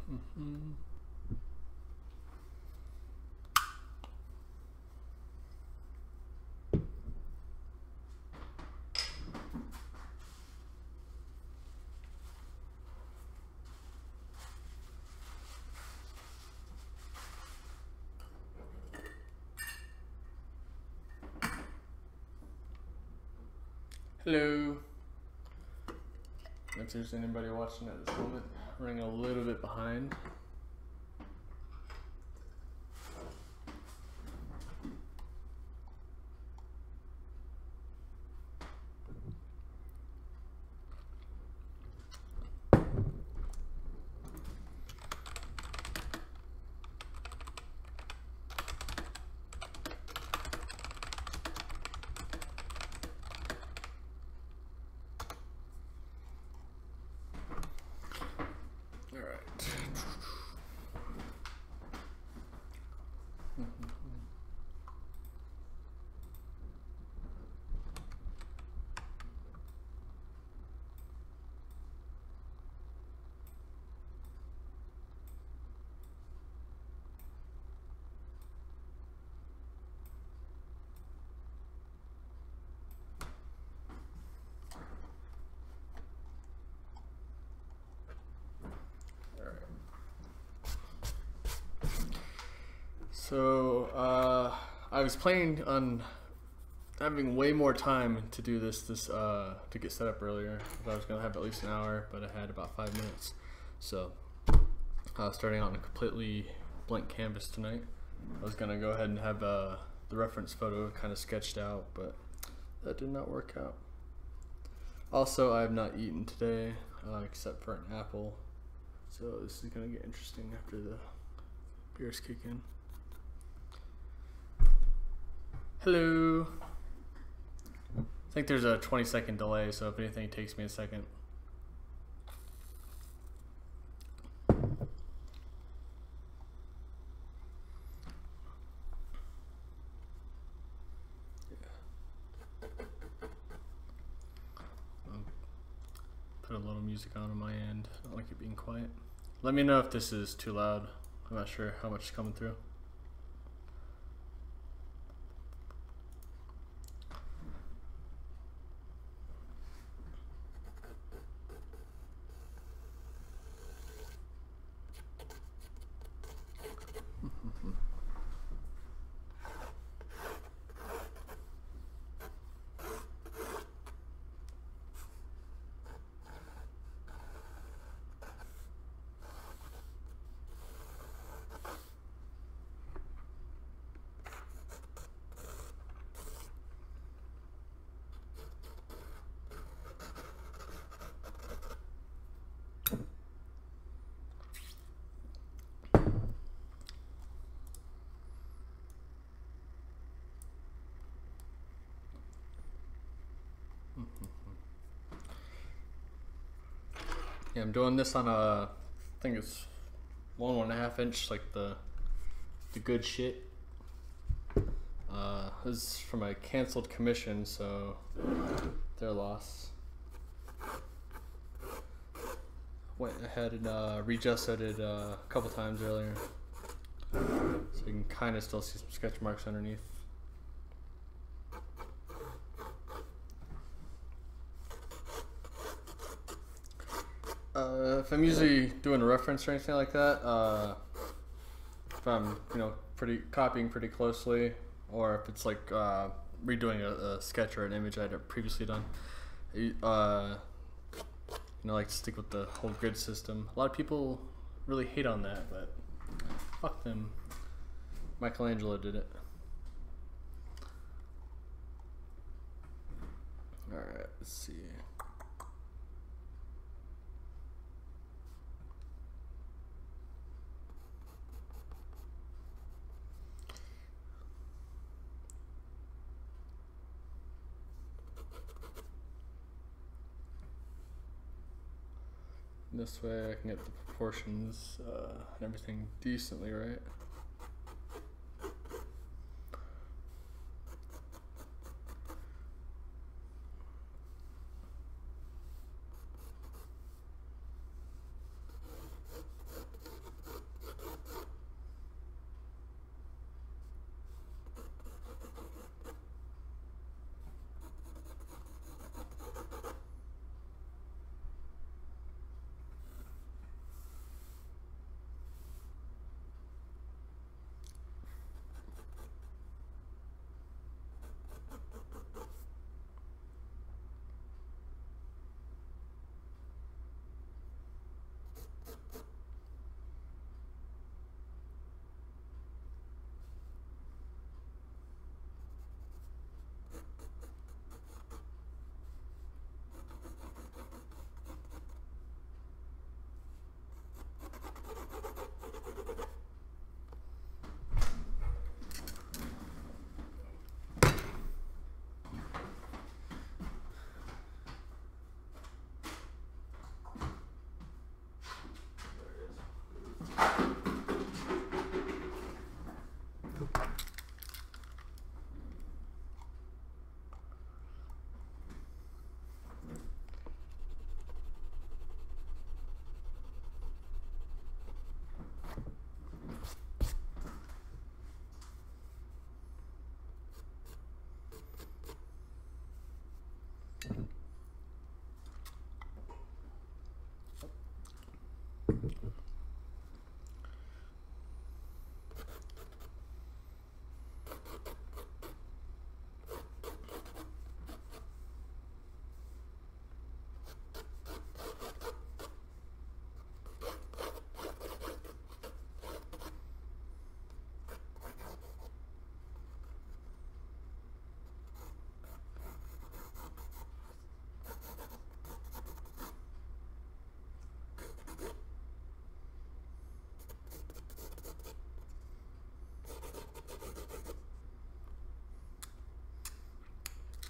Hello. If there's anybody watching at this moment, running a little bit behind. So I was planning on having way more time to do this to get set up earlier. I was gonna have at least an hour, but I had about 5 minutes. So starting out on a completely blank canvas tonight. I was gonna go ahead and have the reference photo kind of sketched out, but that did not work out. Also, I have not eaten today except for an apple. So this is gonna get interesting after the beers kick in. Hello. I think there's a 20-second delay, so if anything, it takes me a second. Put a little music on my end. I don't like it being quiet. Let me know if this is too loud. I'm not sure how much is coming through. Yeah, I'm doing this on I think it's 1.5 inch, like the good shit. This is from a canceled commission, so their loss. Went ahead and readjusted it a couple times earlier, so you can kind of still see some sketch marks underneath. If I'm usually doing a reference or anything like that, if I'm copying pretty closely, or if it's like redoing a sketch or an image I had previously done, I like to stick with the whole grid system. A lot of people really hate on that, but fuck them. Michelangelo did it. All right, let's see. This way I can get the proportions and everything decently right.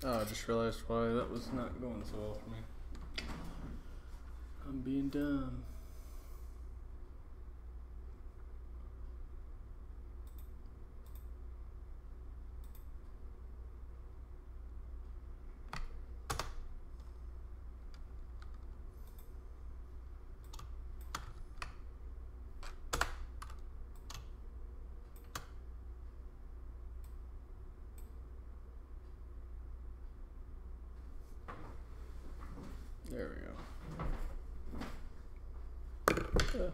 Oh, I just realized why that was not going so well for me. I'm being dumb. There we go. Yeah.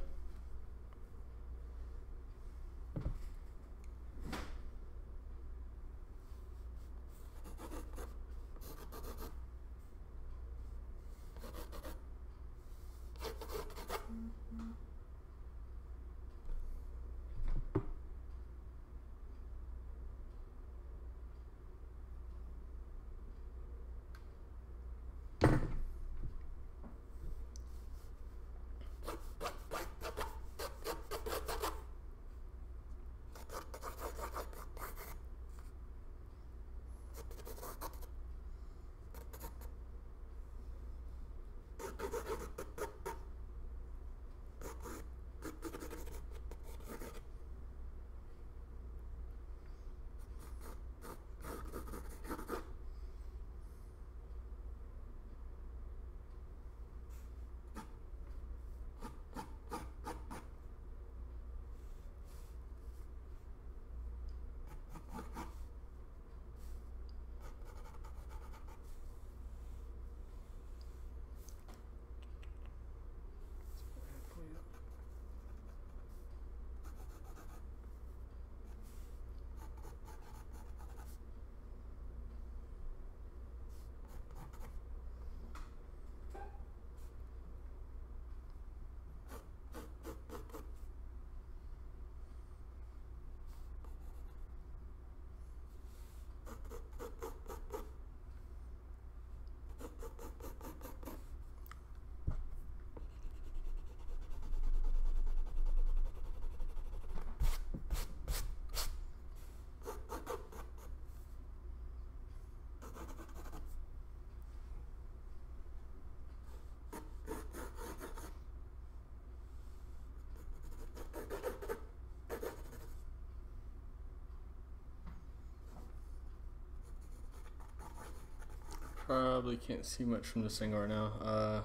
Probably can't see much from this angle right now. I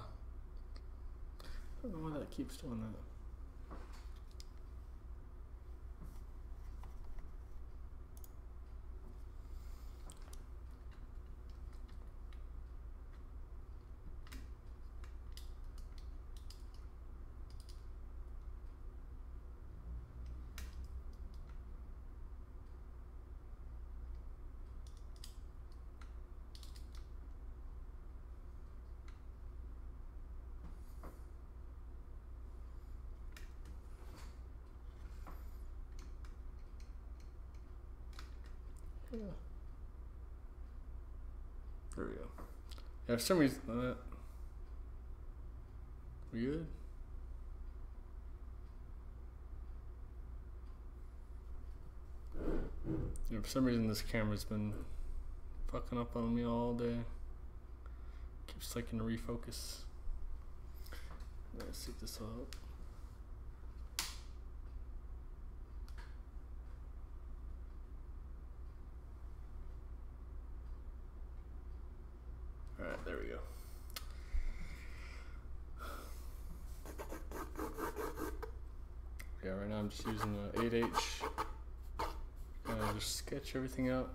don't know why that keeps doing that. Yeah. There we go. Yeah, for some reason, we good? Yeah, for some reason this camera's been fucking up on me all day. Keeps taking a refocus. Let's see this out. Alright, there we go. Yeah, right now I'm just using the 8H. Just sketch everything out.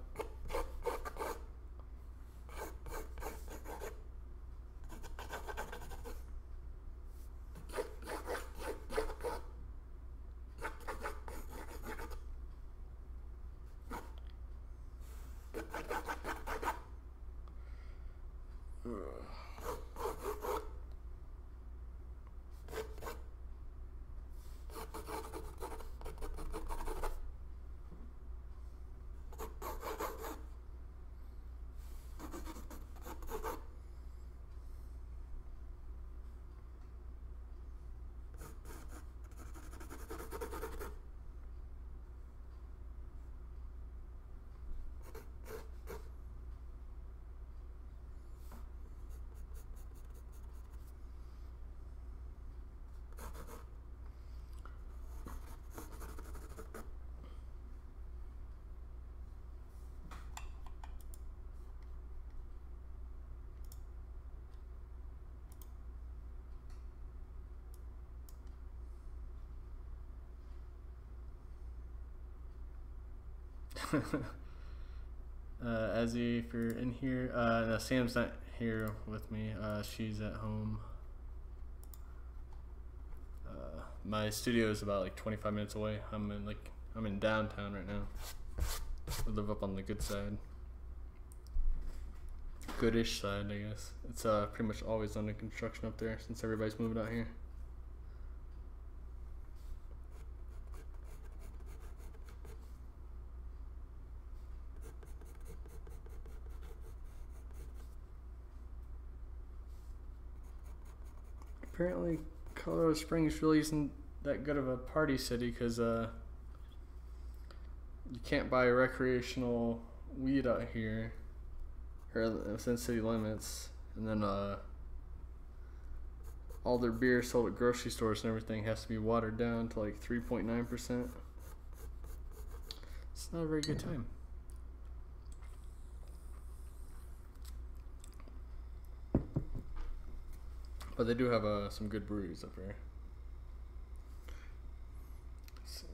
Azzy, if you're in here, no, Sam's not here with me. She's at home. My studio is about like 25 minutes away. I'm in downtown right now. I live up on the good side. Goodish side, I guess. It's pretty much always under construction up there since everybody's moving out here. Apparently Colorado Springs really isn't that good of a party city because you can't buy recreational weed out here or within city limits, and then all their beer sold at grocery stores and everything has to be watered down to like 3.9%. It's not a very good time. But they do have some good breweries up here. Let's see.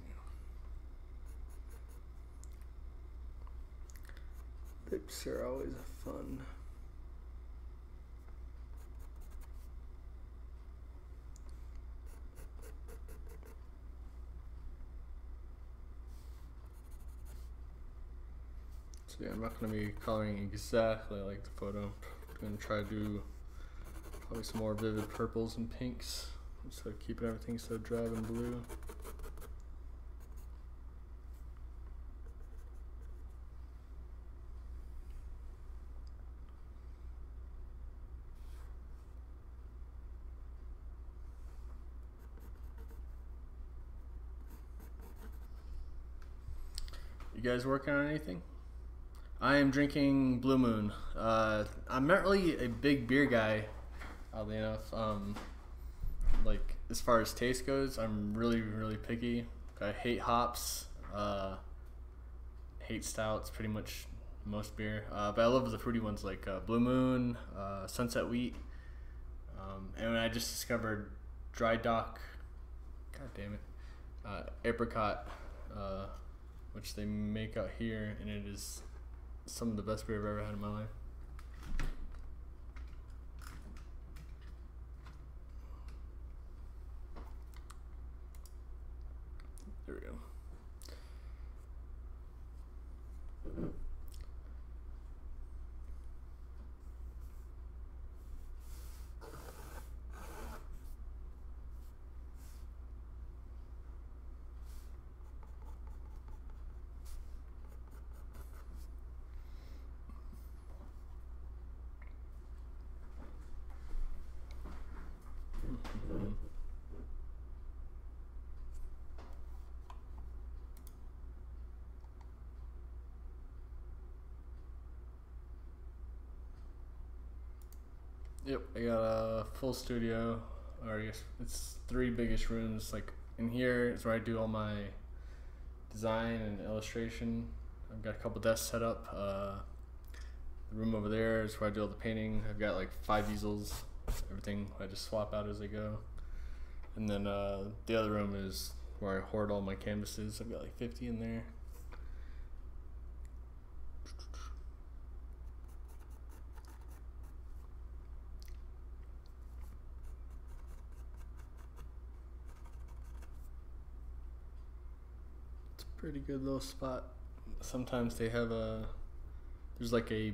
Dips are always fun. So yeah, I'm not going to be coloring exactly like the photo. I'm going to try to do probably some more vivid purples and pinks, so keeping everything so drab and blue. You guys working on anything? I am drinking Blue Moon. I'm not really a big beer guy, oddly enough. Like as far as taste goes, I'm really picky. I hate hops, hate stouts, pretty much most beer. But I love the fruity ones like Blue Moon, Sunset Wheat, and when I just discovered Dry Dock, god damn it, apricot, which they make out here, and it is some of the best beer I've ever had in my life. There we go. Yep, I got a full studio, or I guess it's 3 biggest rooms. Like in here is where I do all my design and illustration. I've got a couple desks set up. The room over there is where I do all the painting. I've got like 5 easels, everything I just swap out as I go. And then the other room is where I hoard all my canvases. I've got like 50 in there. Pretty good little spot. Sometimes they have there's like a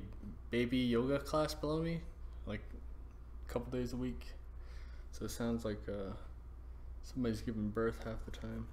baby yoga class below me, like a couple days a week. So it sounds like somebody's giving birth half the time.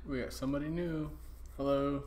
We got somebody new. Hello.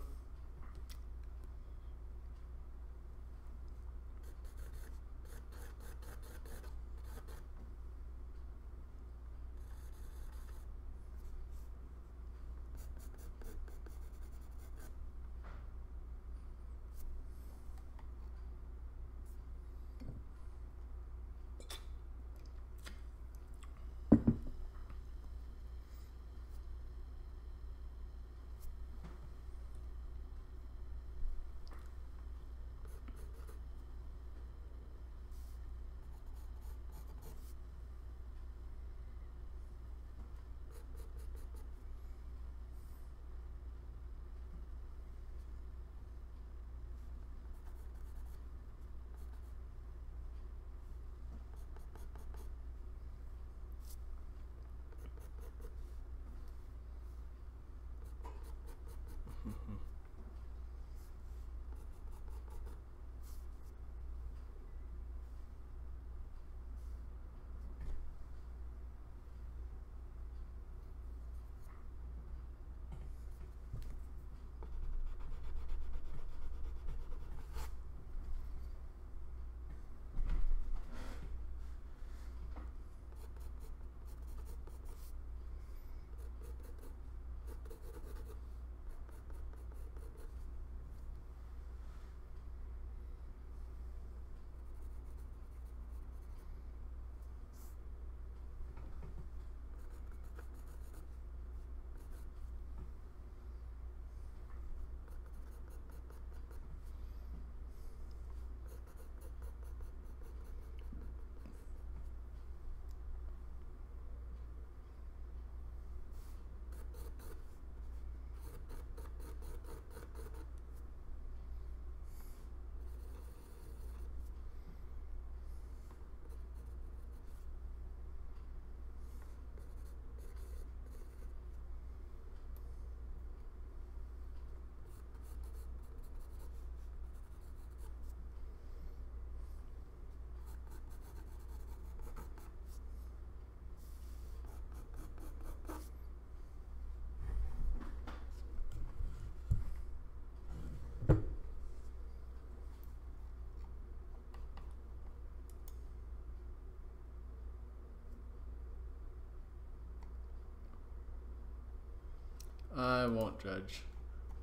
I won't judge.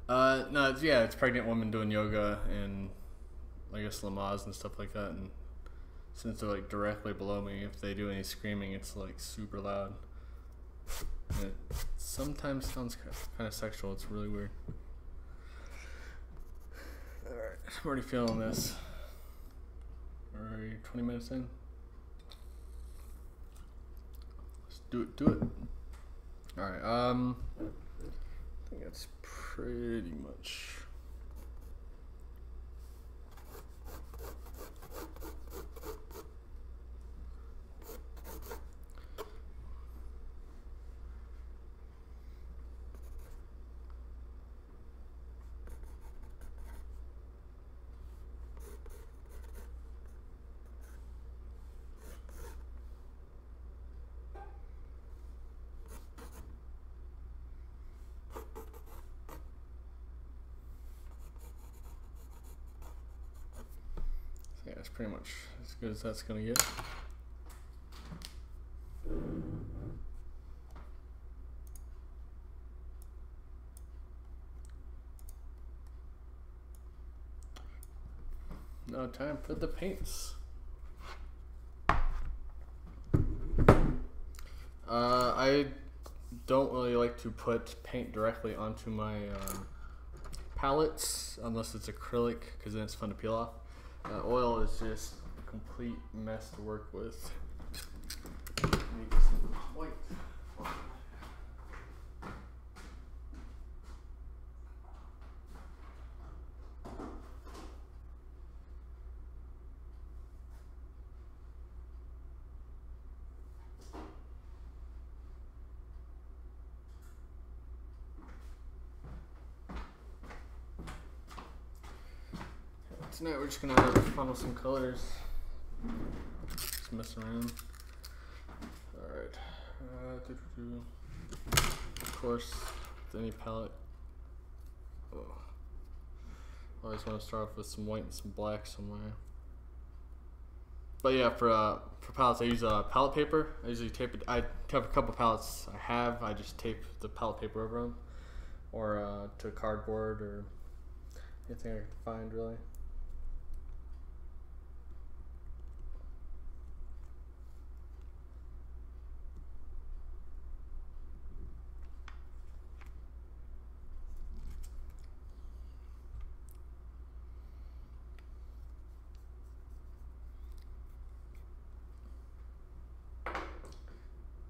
No, it's pregnant women doing yoga and I guess Lamaze and stuff like that. And since they're like directly below me, if they do any screaming, it's like super loud. And it sometimes sounds kind of sexual. It's really weird. All right, I'm already feeling this. Already 20 minutes in. Let's do it. All right. I think that's pretty much. Yeah, it's pretty much as good as that's gonna get. Now time for the paints. I don't really like to put paint directly onto my palettes unless it's acrylic, because then it's fun to peel off. Oil is just a complete mess to work with. Need some white. Tonight we're just gonna funnel some colors. Just mess around. Alright. Of course, with any palette. Oh. I always want to start off with some white and some black somewhere. But yeah, for palettes, I use palette paper. I usually tape it. I have a couple palettes I just tape the palette paper over them, or to cardboard or anything I can find really.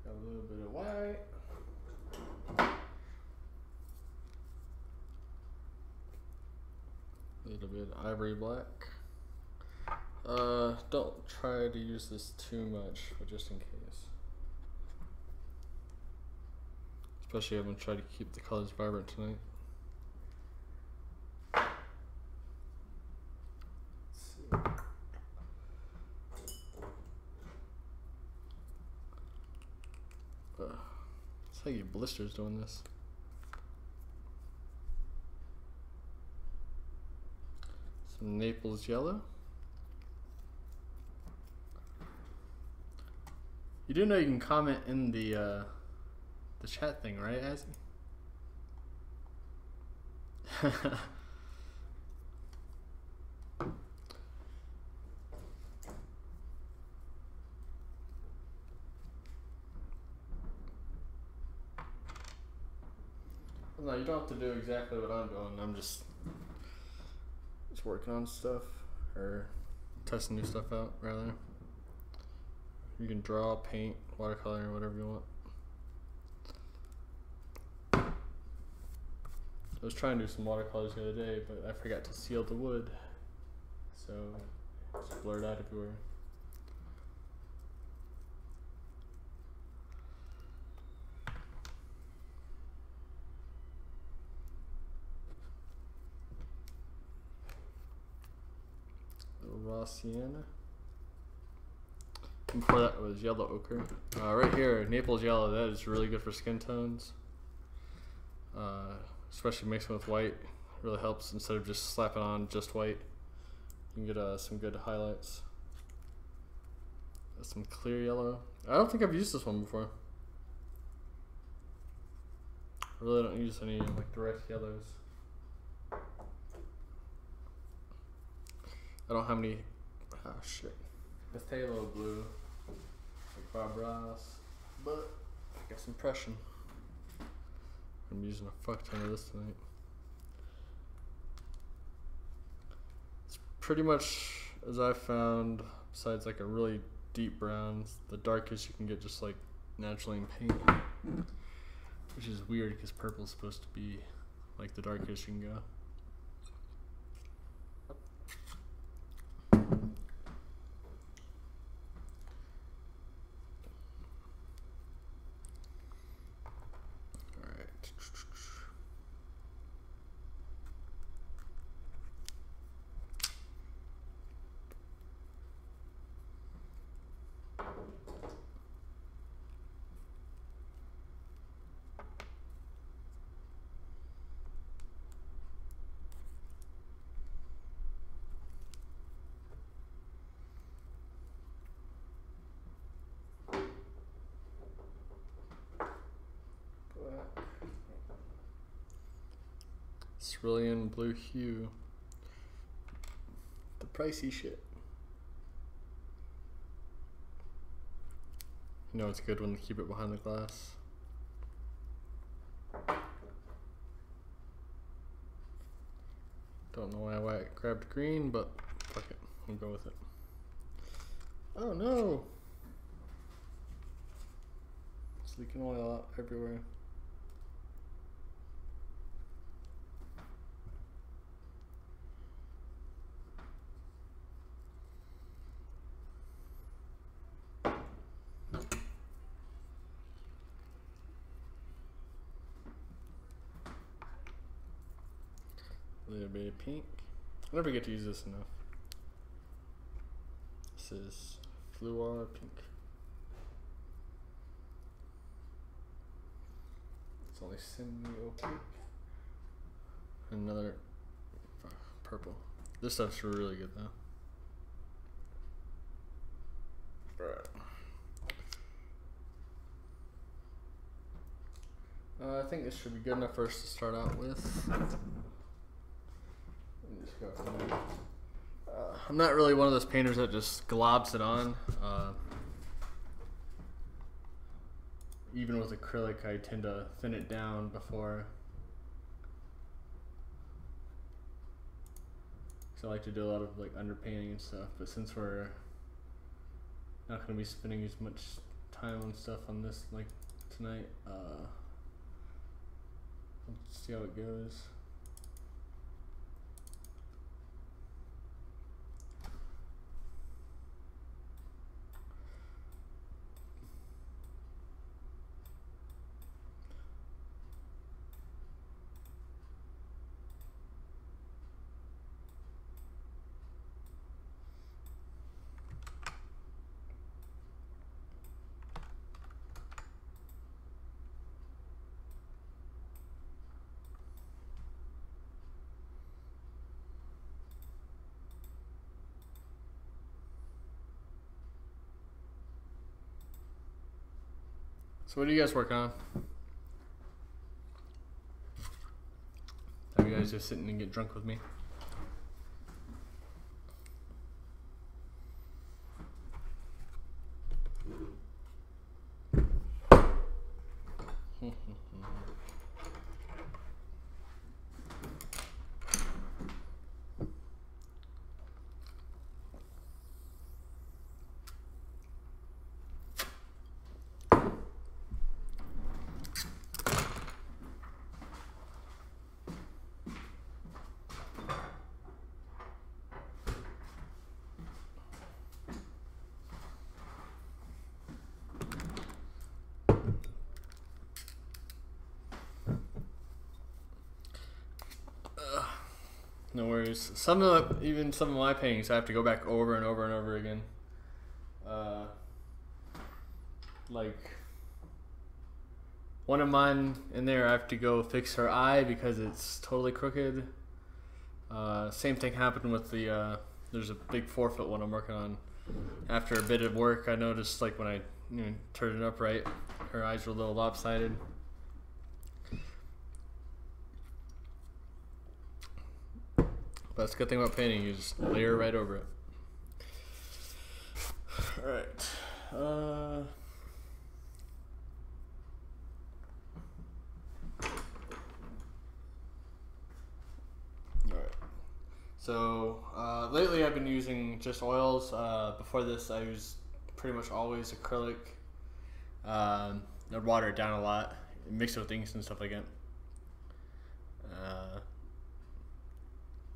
Got a little bit of white. A little bit of ivory black. Don't try to use this too much, but just in case. Especially I'm gonna try to keep the colors vibrant tonight. Let's how you get blisters doing this. Some Naples yellow. You do know you can comment in the chat thing, right, Azzy? No, you don't have to do exactly what I'm doing. I'm just working on stuff, or testing new stuff out, rather. You can draw, paint, watercolor, whatever you want. I was trying to do some watercolors the other day, but I forgot to seal the wood, so it's blurred out everywhere. Raw sienna. And before that was yellow ochre. Right here, Naples yellow, that is really good for skin tones. Especially mixing with white, really helps instead of just slapping on just white. You can get some good highlights. Some clear yellow. I don't think I've used this one before. I really don't use any like direct yellows. I don't have any, phthalo blue, like Bob Ross, but I got some Prussian. I'm using a fuck ton of this tonight. It's pretty much, as I found, besides like a really deep brown, the darkest you can get just like naturally in paint. Which is weird because purple is supposed to be like the darkest you can go. Cerulean blue hue. The pricey shit. You know it's good when they keep it behind the glass. Don't know why I grabbed green, but fuck it. We'll go with it. Oh no! It's leaking oil out everywhere. A little bit of pink. I never get to use this enough. This is Fluor pink. That's only semi-opaque. Another purple. This stuff's really good though. Alright. I think this should be good enough for us to start out with. Just go from there. I'm not really one of those painters that just globs it on. Even with acrylic, I tend to thin it down before. So I like to do a lot of like underpainting and stuff. But since we're not going to be spending as much time on stuff on this like tonight, let's see how it goes. So what are you guys working on? Are you guys just sitting and get drunk with me? No worries. Even some of my paintings, I have to go back over and over and over again. Like one of mine in there, I have to go fix her eye because it's totally crooked. Same thing happened with the. There's a big 4-foot one I'm working on. After a bit of work, I noticed like when I turned it up right, her eyes were a little lopsided. That's the good thing about painting, you just layer right over it. Alright. So lately I've been using just oils. Before this I used pretty much always acrylic. I'd water it down a lot, mix it with inks and stuff like that.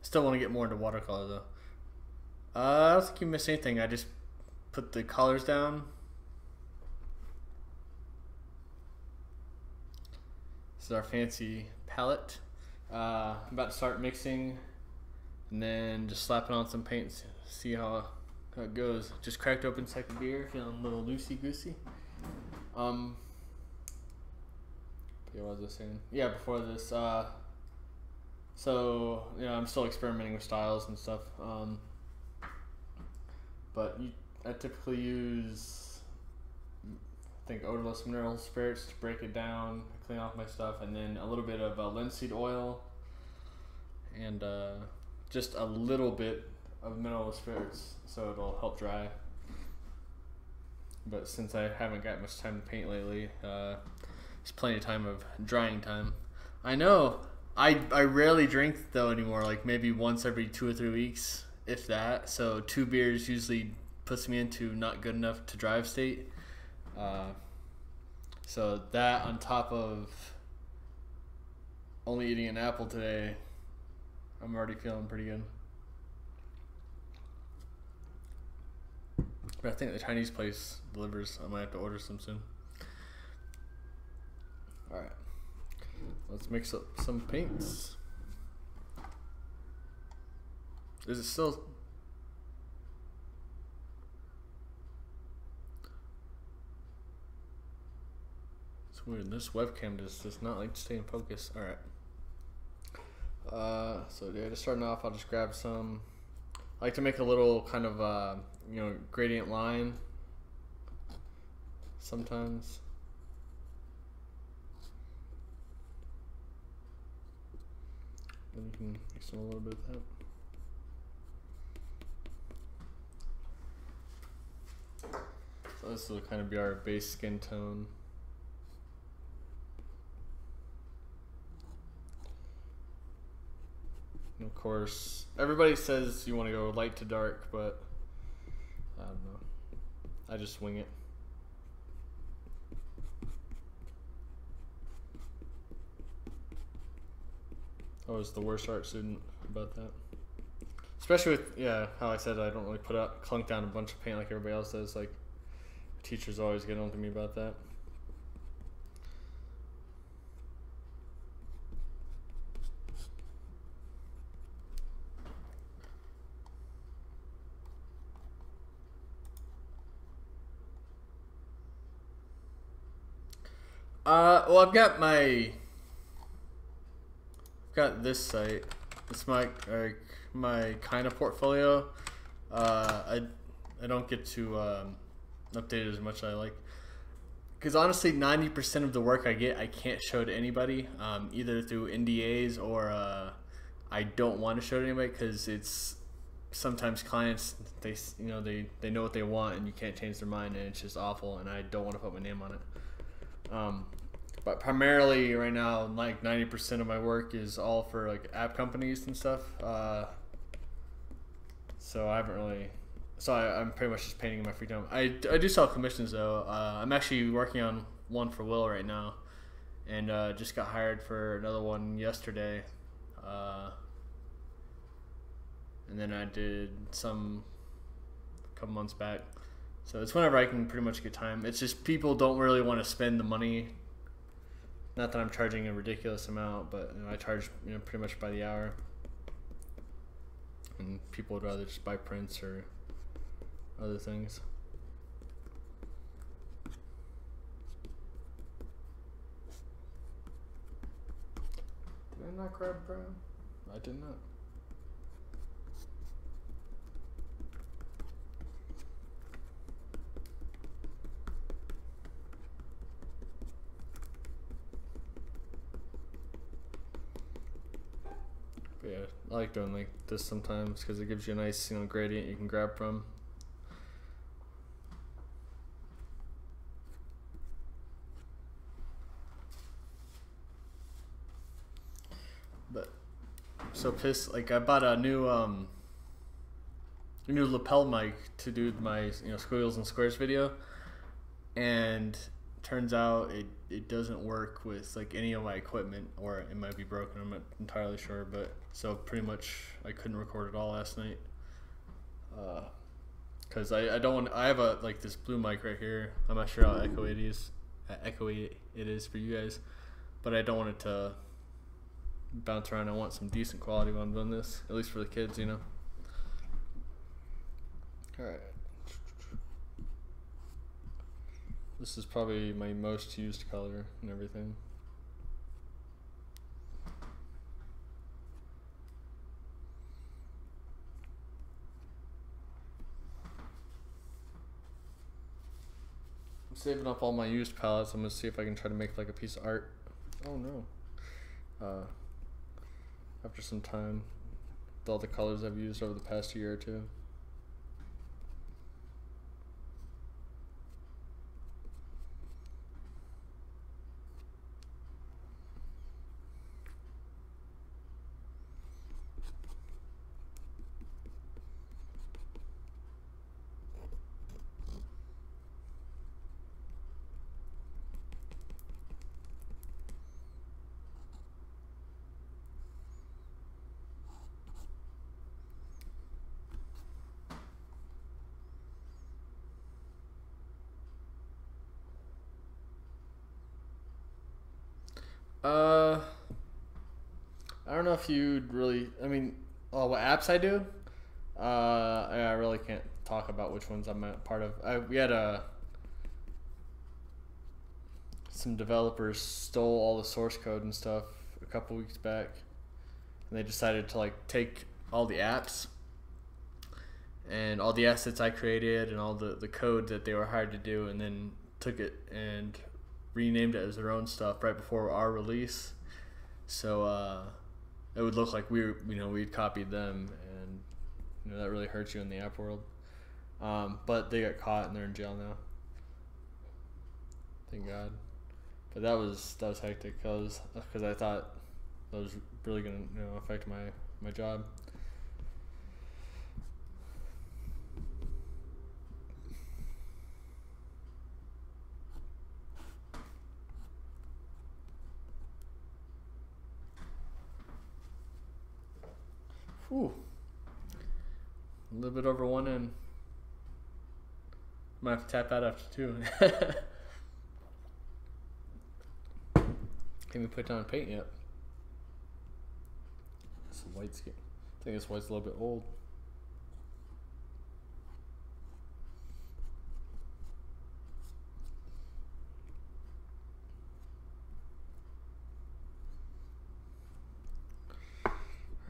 Still want to get more into watercolor though. I don't think you missed anything. I just put the colors down. This is our fancy palette. I'm about to start mixing and then just slapping on some paints, see how it goes. Just cracked open second beer, feeling a little loosey-goosey. Yeah, what was I saying? Yeah, before this, so, I'm still experimenting with styles and stuff. But I typically use, I think, odorless mineral spirits to break it down, clean off my stuff, and then a little bit of linseed oil, and just a little bit of mineral spirits, so it'll help dry. But since I haven't got much time to paint lately, there's plenty of time of drying time. I know. I rarely drink though anymore, like maybe once every 2 or 3 weeks, if that. So 2 beers usually puts me into not good enough to drive state. So that on top of only eating an apple today, I'm already feeling pretty good. But I think the Chinese place delivers. I might have to order some soon. Alright. Let's mix up some paints. Is it still... It's Weird, this webcam does not like to stay in focus. All right. So yeah, just starting off, I'll just grab some. I like to make a little kind of gradient line. Sometimes. And you can mix in a little bit of that. So this will kind of be our base skin tone. And of course, everybody says you want to go light to dark, but I don't know. I just wing it. I was the worst art student about that. Especially with, how I said I don't really clunk down a bunch of paint like everybody else does. Like, teachers always get on to me about that. Well, I've got this site. It's my kind of portfolio. I don't get to update it as much as I like, because honestly 90% of the work I get I can't show to anybody, either through NDAs or I don't want to show to anybody, because it's sometimes clients, they know what they want and you can't change their mind, and it's just awful, and I don't want to put my name on it. But primarily right now, like 90% of my work is all for like app companies and stuff. So I haven't really. So I'm pretty much just painting in my free time. I do sell commissions though. I'm actually working on one for Will right now, and just got hired for another one yesterday. And then I did some a couple months back. So it's whenever I can pretty much get time. It's just people don't really want to spend the money. Not that I'm charging a ridiculous amount, but I charge pretty much by the hour. And people would rather just buy prints or other things. Did I not grab brown? I did not. But yeah, I like doing like this sometimes because it gives you a nice gradient you can grab from. But so pissed, like I bought a new lapel mic to do my squiggles and squares video, and turns out it doesn't work with like any of my equipment, or it might be broken, I'm not entirely sure. But so pretty much I couldn't record at all last night, because I don't want. I have like this blue mic right here. I'm not sure how echoey it is for you guys, but I don't want it to bounce around. I want some decent quality when I'm doing this, at least for the kids, Alright. This is probably my most used color and everything. I'm saving up all my used palettes. I'm gonna see if I can try to make like a piece of art. Oh no. After some time with all the colors I've used over the past year or two. I don't know if you'd really, what apps I do? I really can't talk about which ones I'm a part of. We had some developers stole all the source code and stuff a couple weeks back, and they decided to like take all the apps and all the assets I created and all the code that they were hired to do, and then took it and renamed it as their own stuff right before our release. So it would look like we'd copied them, and that really hurts you in the app world. But they got caught and they're in jail now. Thank God. But that was hectic because I thought that was really gonna affect my job. Whew. A little bit over 1 in. Might have to tap out after 2. Can't even put down paint yet. This white's I think this white's a little bit old.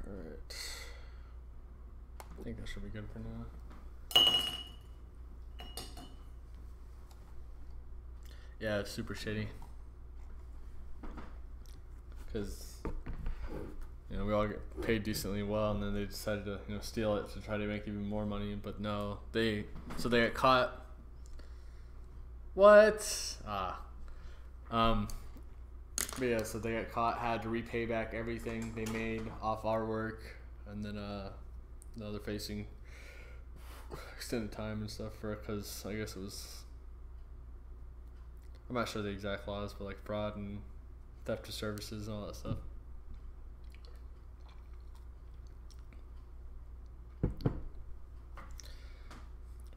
Alright. I think that should be good for now. Yeah, it's super shitty. Because we all get paid decently well, and then they decided to steal it to try to make even more money. But no, they got caught. What? But yeah, so they got caught, had to repay back everything they made off our work, and then now they're facing extended time and stuff because I guess it was, I'm not sure the exact laws, but like fraud and theft of services and all that stuff.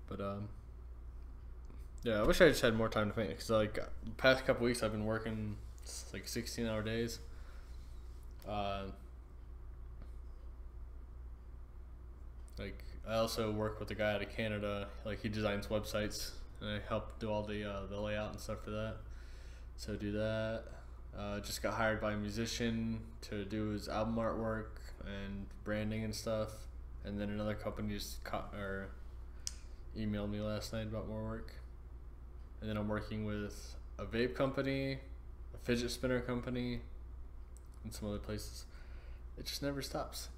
But yeah, I wish I just had more time to paint, because like the past couple weeks I've been working like 16-hour days. Like I also work with a guy out of Canada. Like he designs websites, and I help do all the layout and stuff for that. So do that. Just got hired by a musician to do his album artwork and branding and stuff. And then another company just emailed me last night about more work. And then I'm working with a vape company, a fidget spinner company, and some other places. It just never stops.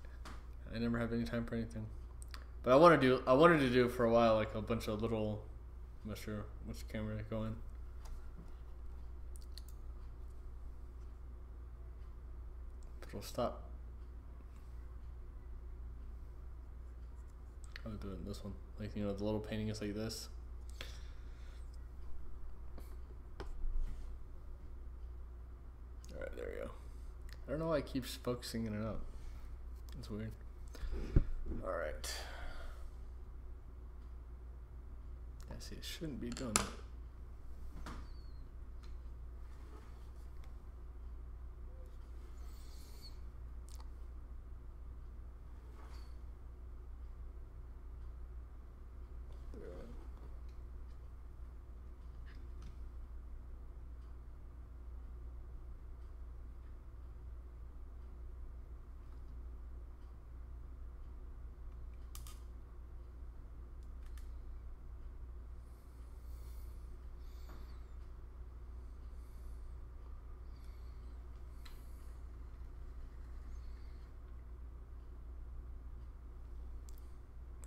I never have any time for anything. But I wanted to do for a while like a bunch of little, I'm not sure which camera to go in. But it'll stop. I'll do it in this one. Like, the little painting is like this. Alright, there we go. I don't know why it keeps focusing in and out. It's weird. Alright. Yeah, see, it shouldn't be done.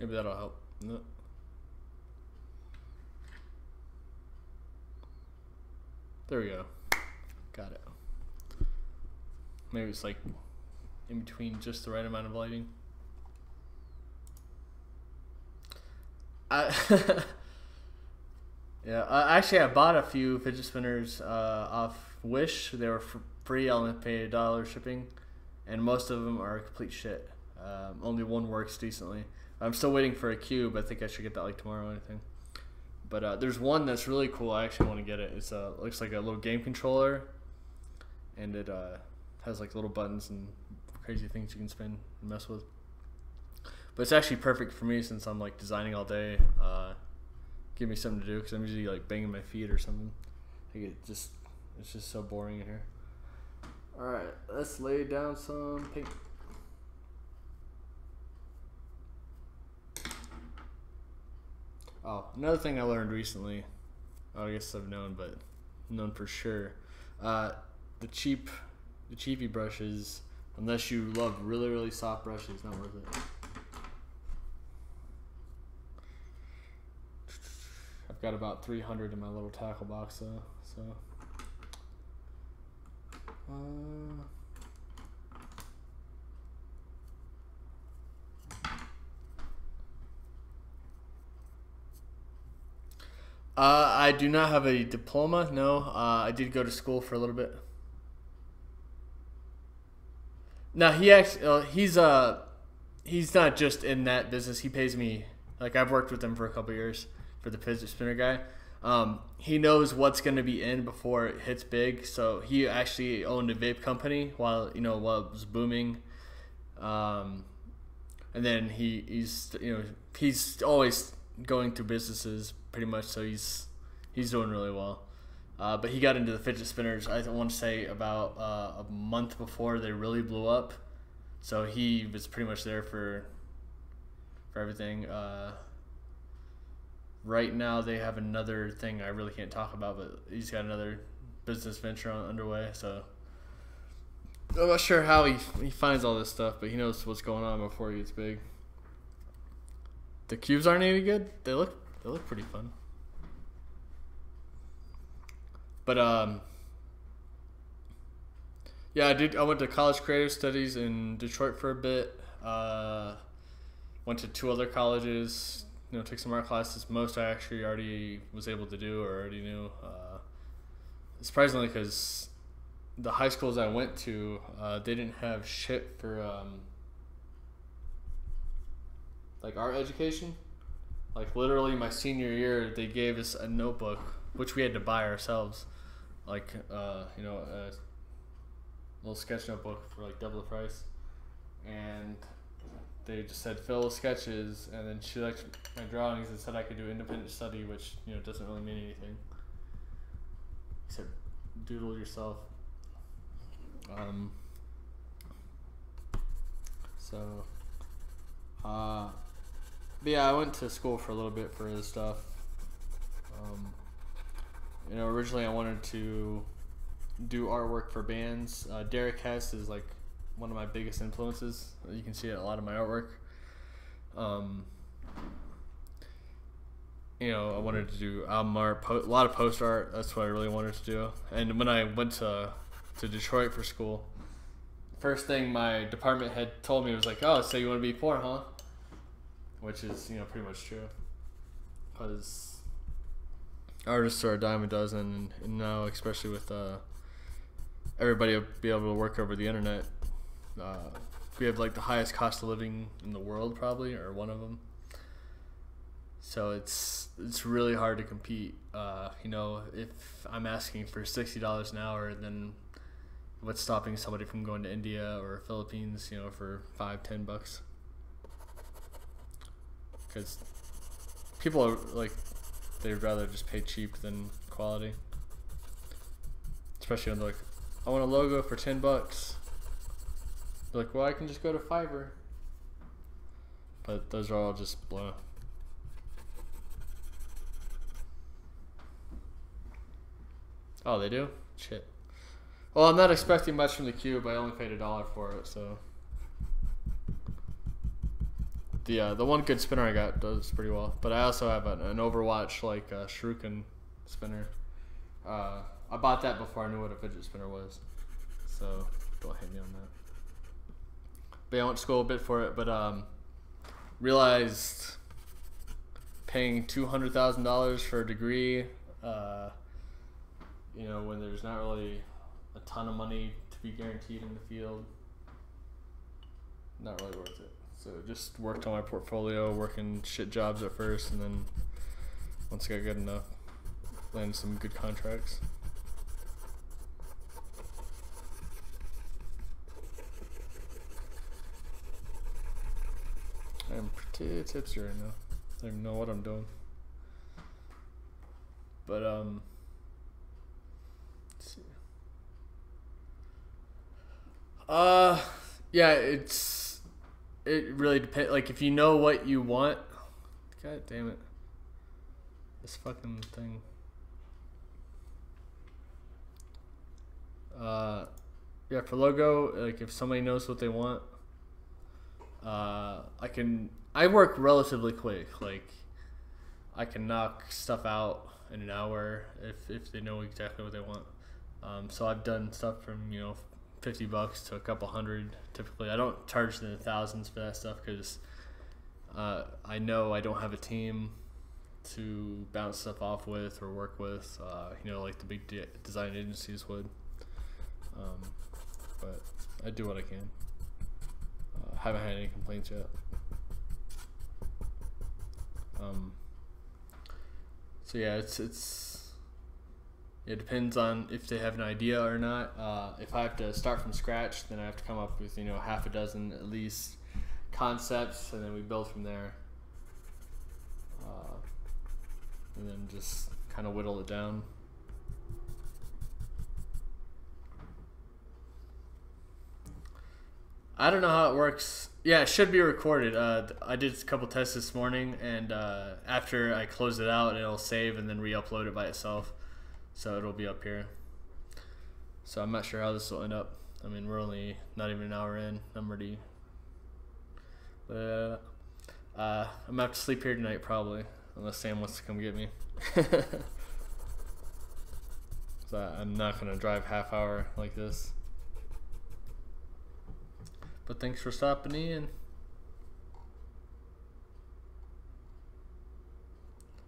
Maybe that'll help. No. There we go. Got it. Maybe it's like in between just the right amount of lighting. Yeah, actually I bought a few fidget spinners off Wish. They were free. I only paid $1 shipping, and most of them are complete shit. Only one works decently. I'm still waiting for a cube. I think I should get that like tomorrow or anything. But there's one that's really cool. I actually want to get it. It's looks like a little game controller, and it has like little buttons and crazy things you can spin and mess with. But it's actually perfect for me since I'm like designing all day. Give me something to do because I'm usually like banging my feet or something. I think It's just so boring in here. All right, let's lay down some paint. Oh, another thing I learned recently. I guess I've known, but known for sure. The cheapy brushes, unless you love really, really soft brushes, not worth it. I've got about 300 in my little tackle box though, so. I do not have a diploma. No, I did go to school for a little bit. No, he actually he's not just in that business. He pays me, like, I've worked with him for a couple years for the fidget spinner guy. He knows what's going to be in before it hits big. So he actually owned a vape company while it was booming. And then he's always going through businesses pretty much. So he's doing really well. But he got into the fidget spinners, I want to say, about a month before they really blew up. So he was pretty much there for everything. Right now they have another thing I really can't talk about, but he's got another business venture underway. So I'm not sure how he finds all this stuff, but he knows what's going on before he gets big. The cubes aren't any good. They look pretty fun. But yeah, I went to college creative studies in Detroit for a bit. Went to 2 other colleges. Took some art classes. Most I actually already was able to do or already knew. Surprisingly, because the high schools I went to, they didn't have shit for like art education. Like literally my senior year, they gave us a notebook, which we had to buy ourselves. Like a little sketch notebook for like double the price, and they just said fill with sketches, and then she liked my drawings and said I could do independent study, which doesn't really mean anything. He said doodle yourself. But yeah, I went to school for a little bit for this stuff. Originally I wanted to do artwork for bands. Derek Hess is like one of my biggest influences. You can see it in a lot of my artwork. I wanted to do album art, a lot of post art. That's what I really wanted to do. And when I went to Detroit for school, first thing my department head told me was like, "Oh, so you want to be poor, huh?" Which is pretty much true, because artists are a dime a dozen, and now especially with everybody will be able to work over the internet. We have like the highest cost of living in the world, probably, or one of them. So it's really hard to compete. If I'm asking for $60 an hour, then what's stopping somebody from going to India or Philippines, for $5-10? Because people are like, they'd rather just pay cheap than quality. Especially when they're like, I want a logo for $10. They're like, well, I can just go to Fiverr. But those are all just blown. Oh, they do? Shit. Well, I'm not expecting much from the cube. I only paid $1 for it, so. The one good spinner I got does pretty well. But I also have an Overwatch, like shuriken spinner. I bought that before I knew what a fidget spinner was. So don't hit me on that. But yeah, I went to school a bit for it, but realized paying $200,000 for a degree, when there's not really a ton of money to be guaranteed in the field, not really worth it. So just worked on my portfolio, working shit jobs at first, and then once I got good enough, landed some good contracts. I'm pretty tipsy right now. I don't even know what I'm doing. But let's see. Uh, yeah, it really depends. Like if you know what you want. God damn it, this fucking thing. Yeah, for logo, like if somebody knows what they want, I work relatively quick. Like I can knock stuff out in an hour if they know exactly what they want. So I've done stuff from $50 to a couple hundred. Typically, I don't charge in the thousands for that stuff because I know I don't have a team to bounce stuff off with or work with. Like the big design agencies would. But I do what I can. Haven't had any complaints yet. So yeah, it depends on if they have an idea or not. If I have to start from scratch, then I have to come up with half a dozen at least concepts, and then we build from there. And then just kind of whittle it down. I don't know how it works. Yeah, it should be recorded. I did a couple tests this morning, and after I close it out, it'll save and then re-upload it by itself. So it'll be up here. So I'm not sure how this will end up. I mean, we're only not even an hour in. I'm ready. But I'm gonna have to sleep here tonight probably, unless Sam wants to come get me. So I'm not gonna drive half hour like this. But thanks for stopping in.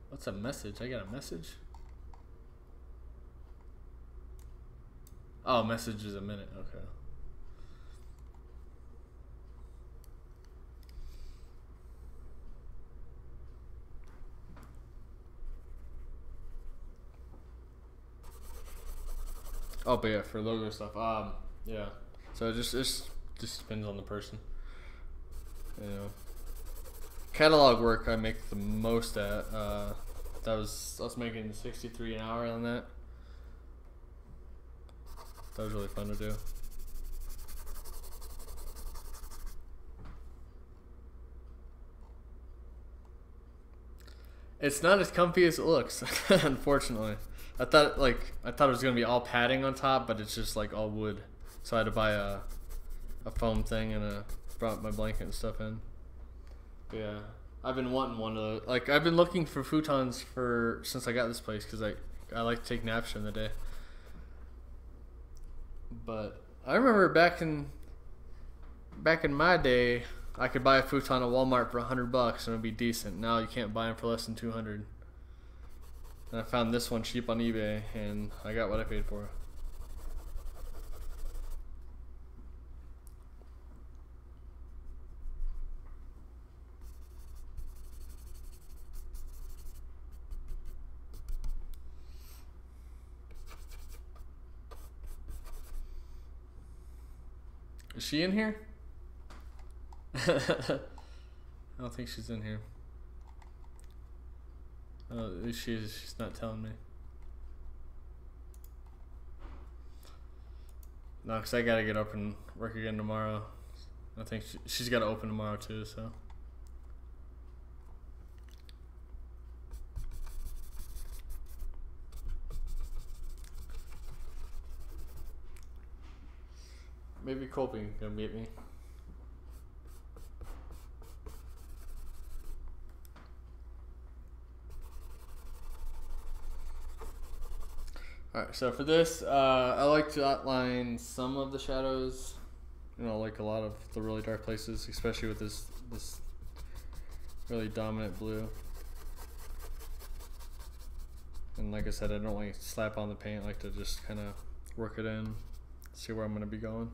What's a message? I got a message? Oh, message is a minute. Okay. Oh, but yeah, for logo stuff. Yeah. So it just depends on the person. Catalog work I make the most at. I was making 63 an hour on that. That was really fun to do. It's not as comfy as it looks, unfortunately. I thought it was gonna be all padding on top, but it's just like all wood. So I had to buy a foam thing and brought my blanket and stuff in. But yeah, I've been wanting one of those. Like I've been looking for futons since I got this place because I like to take naps during the day. But I remember back in my day, I could buy a futon at Walmart for $100 and it'd be decent. Now you can't buy them for less than $200. And I found this one cheap on eBay, and I got what I paid for. Is she in here? I don't think she's in here. Oh, she's not telling me. No, because I gotta get up and work again tomorrow. I think she's gotta open tomorrow too, so. Maybe Colby gonna beat me. Alright, so for this, I like to outline some of the shadows. Like a lot of the really dark places, especially with this really dominant blue. And like I said, I don't like to slap on the paint. I like to just kind of work it in, see where I'm going to be going.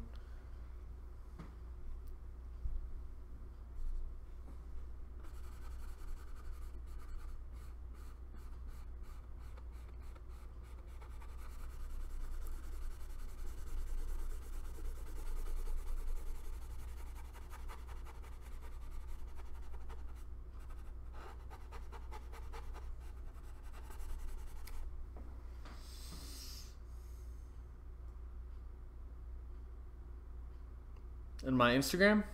in my Instagram,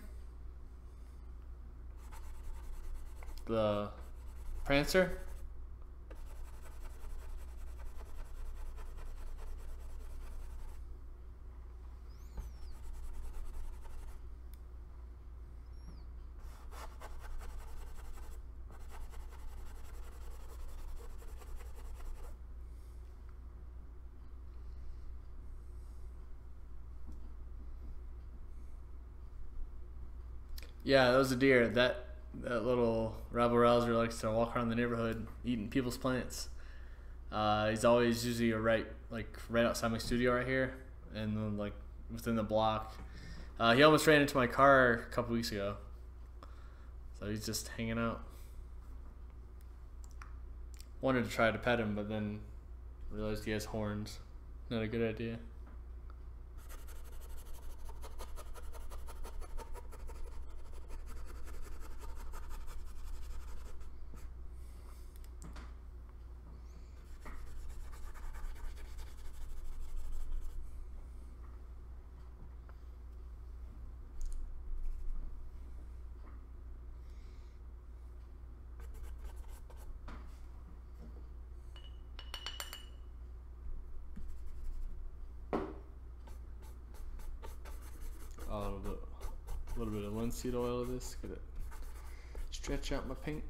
the Prancer. Yeah, that was a deer. That little rabble rouser likes to walk around the neighborhood eating people's plants. He's always usually right outside my studio right here, and then like within the block. He almost ran into my car a couple weeks ago, so he's just hanging out. Wanted to try to pet him, but then realized he has horns. Not a good idea. A little bit of linseed oil of this. Get it. Stretch out my paint.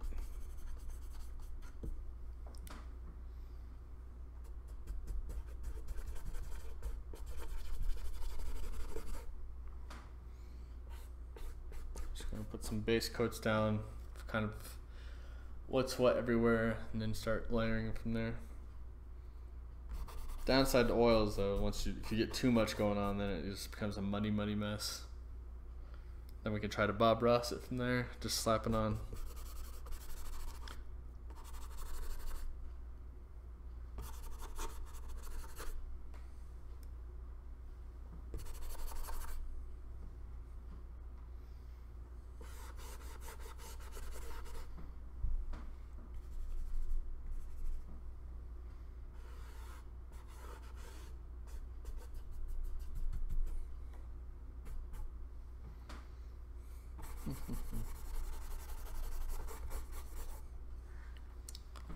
Just gonna put some base coats down, kind of what's what everywhere, and then start layering from there. Downside to oils though, if you get too much going on, then it just becomes a muddy mess. Then we can try to Bob Ross it from there, just slapping on.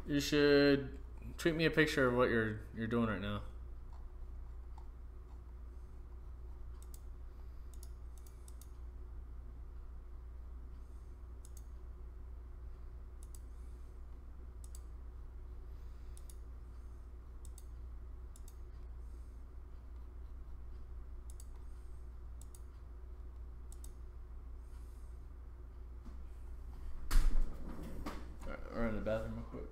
You should tweet me a picture of what you're doing right now. Alright, we're in the bathroom real quick.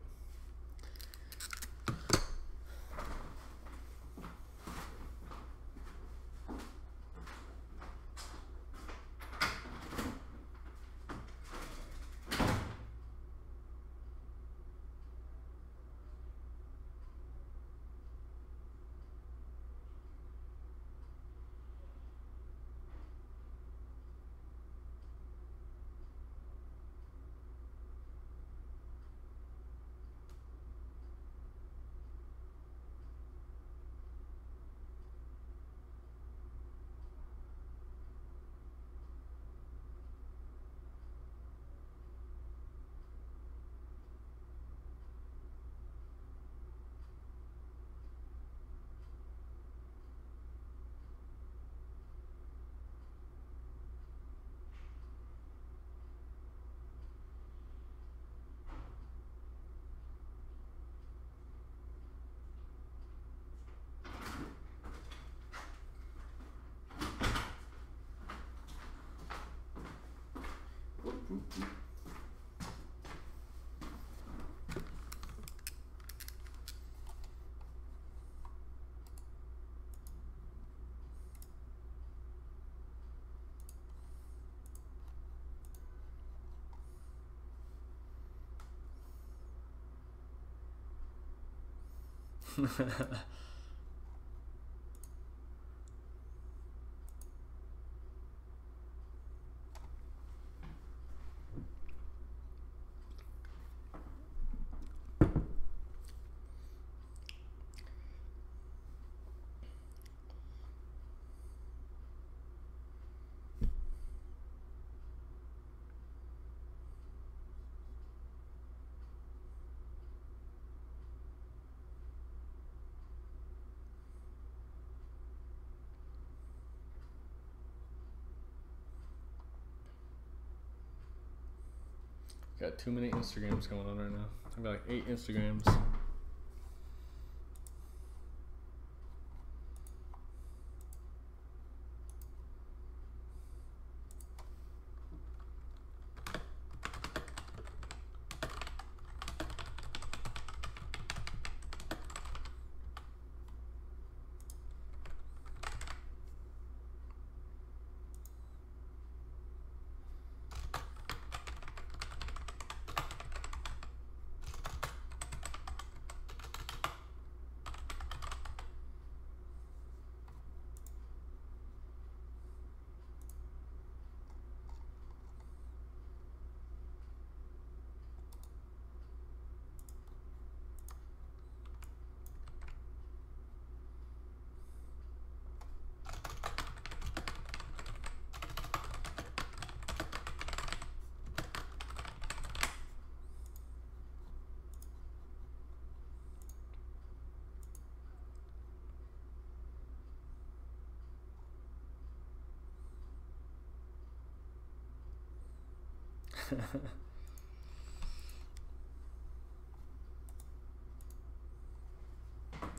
Got too many Instagrams going on right now. I've got like 8 Instagrams.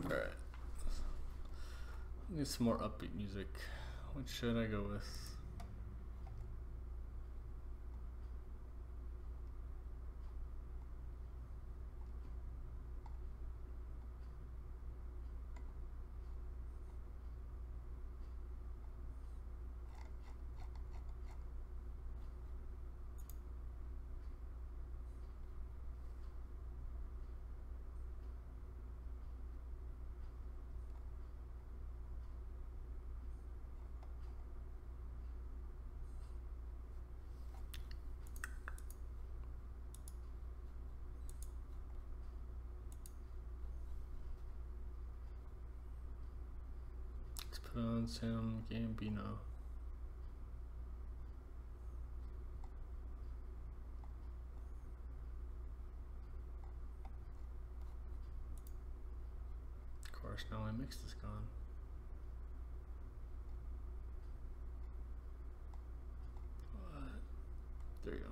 Alright. Need some more upbeat music. What should I go with? Let's put on some Gambino. Of course, now my mix is gone. What? There you go.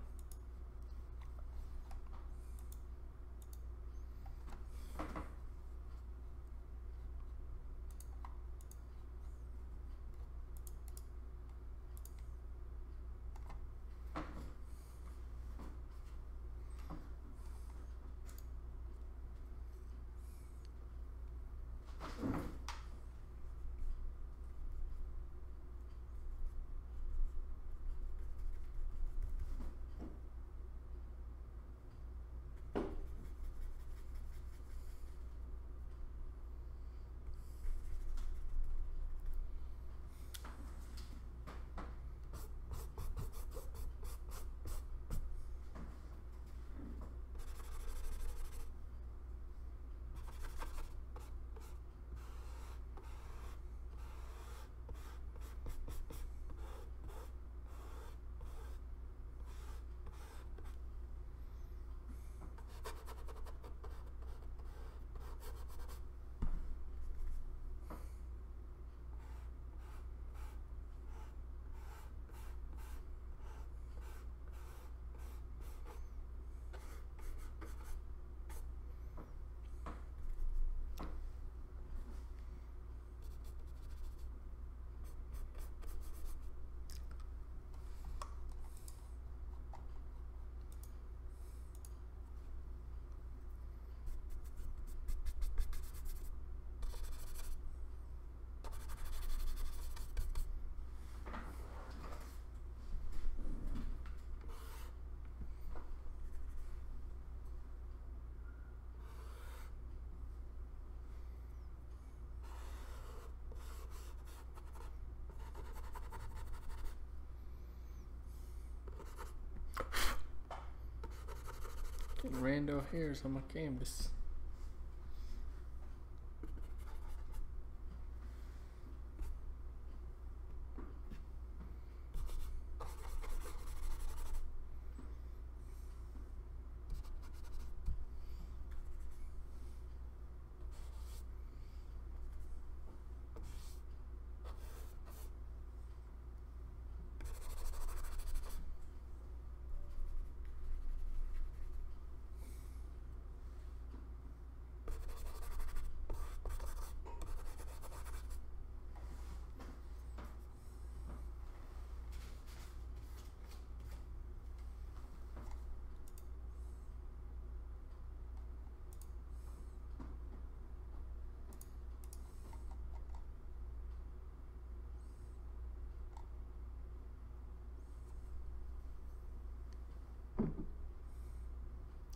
Rando hairs on my canvas.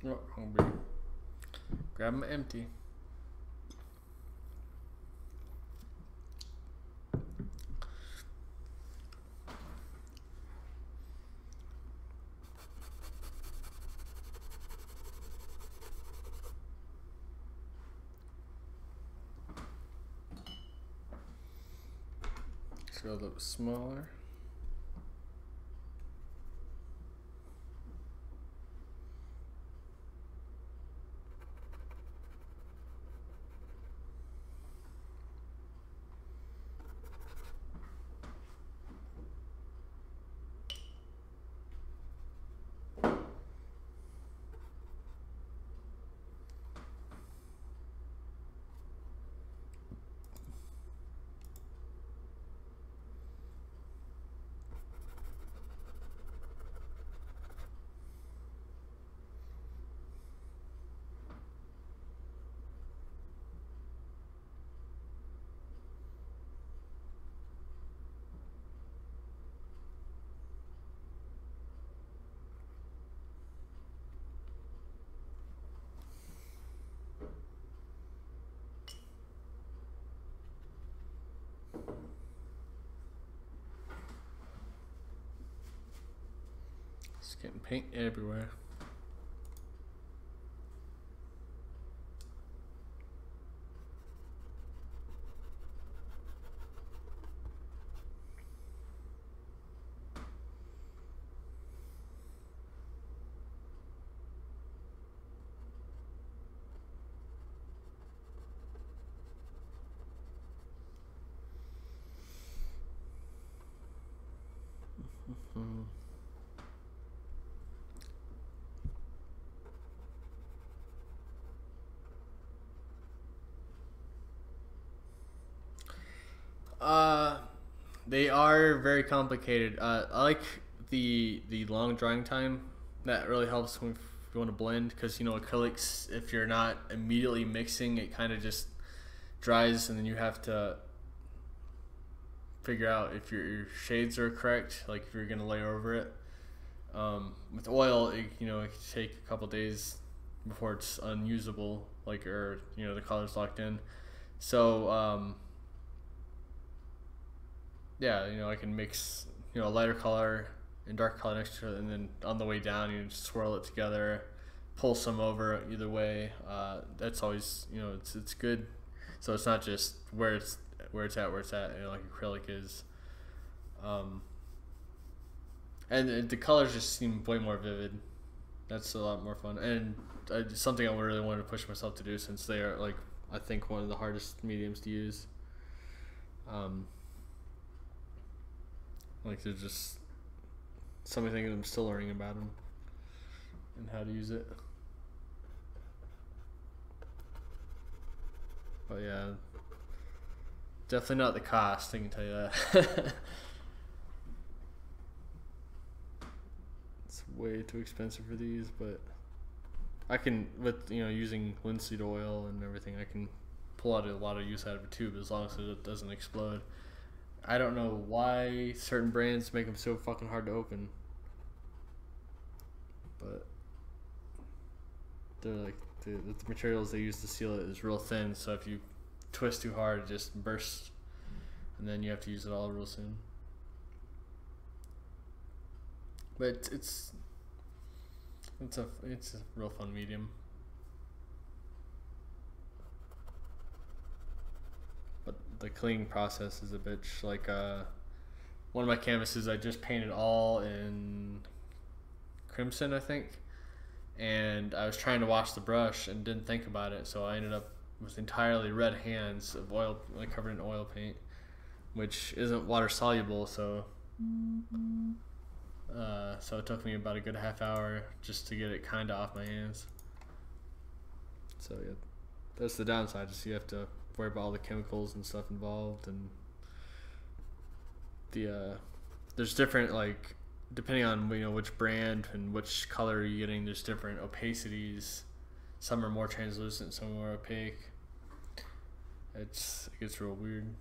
Oh, hungry. Grab them empty. Let's go a little bit smaller. It's getting paint everywhere. They are very complicated. I like the long drying time. That really helps when you want to blend, because you know acrylics, if you're not immediately mixing, it kind of just dries, and then you have to figure out if your shades are correct, like if you're gonna layer over it. With oil, it can take a couple days before it's unusable, like, or the color's locked in. So yeah, I can mix a lighter color and dark color next to it, and then on the way down you just swirl it together, pull some over either way. That's always it's good, so it's not just where it's at like acrylic is. And the colors just seem way more vivid. That's a lot more fun, and something I really wanted to push myself to do, since they are, like, I think one of the hardest mediums to use. Like, there's just so many things I'm still learning about them and how to use it. But yeah, definitely not the cost, I can tell you that. It's way too expensive for these, but I can, with using linseed oil and everything, I can pull out a lot of use out of a tube, as long as it doesn't explode. I don't know why certain brands make them so fucking hard to open, but they're like, the materials they use to seal it is real thin, so if you twist too hard, it just bursts, and then you have to use it all real soon. But it's a real fun medium. But the cleaning process is a bitch. Like, one of my canvases I just painted all in crimson, I think, and I was trying to wash the brush and didn't think about it, so I ended up with entirely red hands of oil, like covered in oil paint, which isn't water soluble, so so it took me about a good half hour just to get it kind of off my hands. So yeah, that's the downside, is you have to worry about all the chemicals and stuff involved, and there's different, like, depending on which brand and which color you're getting, there's different opacities. Some are more translucent, some are more opaque. It gets real weird.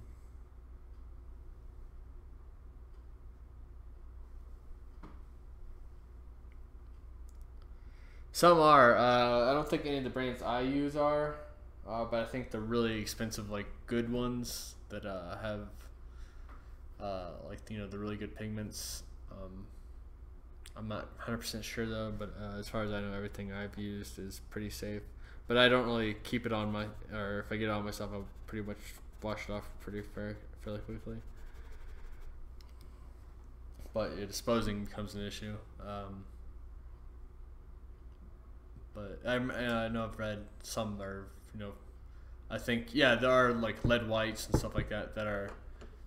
Some are. I don't think any of the brands I use are, but I think the really expensive, like good ones that have, like the really good pigments. I'm not 100% sure though, but as far as I know, everything I've used is pretty safe. But I don't really keep it on or if I get it on myself, I'll pretty much wash it off fairly quickly. But disposing becomes an issue. But I know I've read some are, I think, yeah, there are like lead whites and stuff like that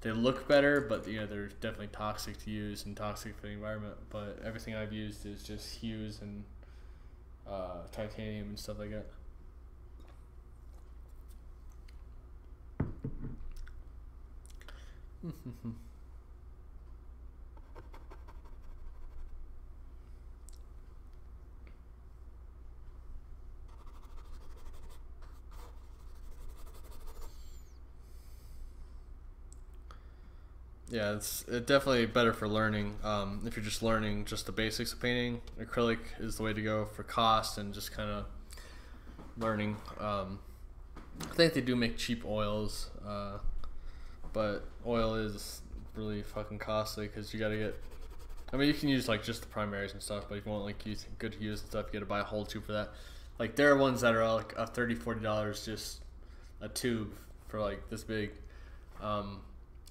they look better, but they're definitely toxic to use and toxic for the environment. But everything I've used is just hues and titanium and stuff like that. Yeah, it's definitely better for learning. If you're just learning just the basics of painting, acrylic is the way to go for cost and just kind of learning. I think they do make cheap oils, but oil is really fucking costly because you gotta get. I mean, you can use like just the primaries and stuff, but if you want like good hues and stuff, you gotta buy a whole tube for that. Like there are ones that are like $30-40 just a tube for like this big.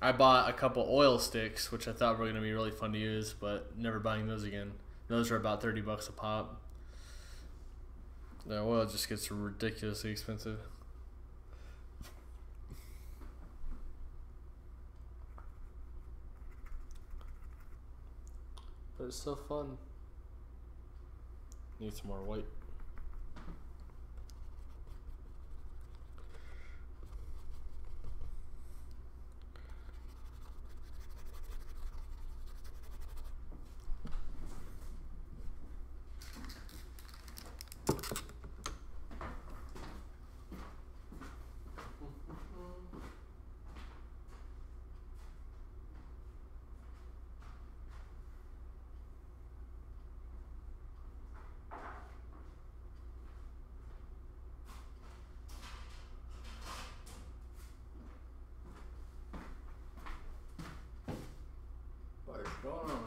I bought a couple oil sticks, which I thought were going to be really fun to use, but never buying those again. Those are about $30 a pop. The oil just gets ridiculously expensive. But it's so fun. Need some more white. What's going on?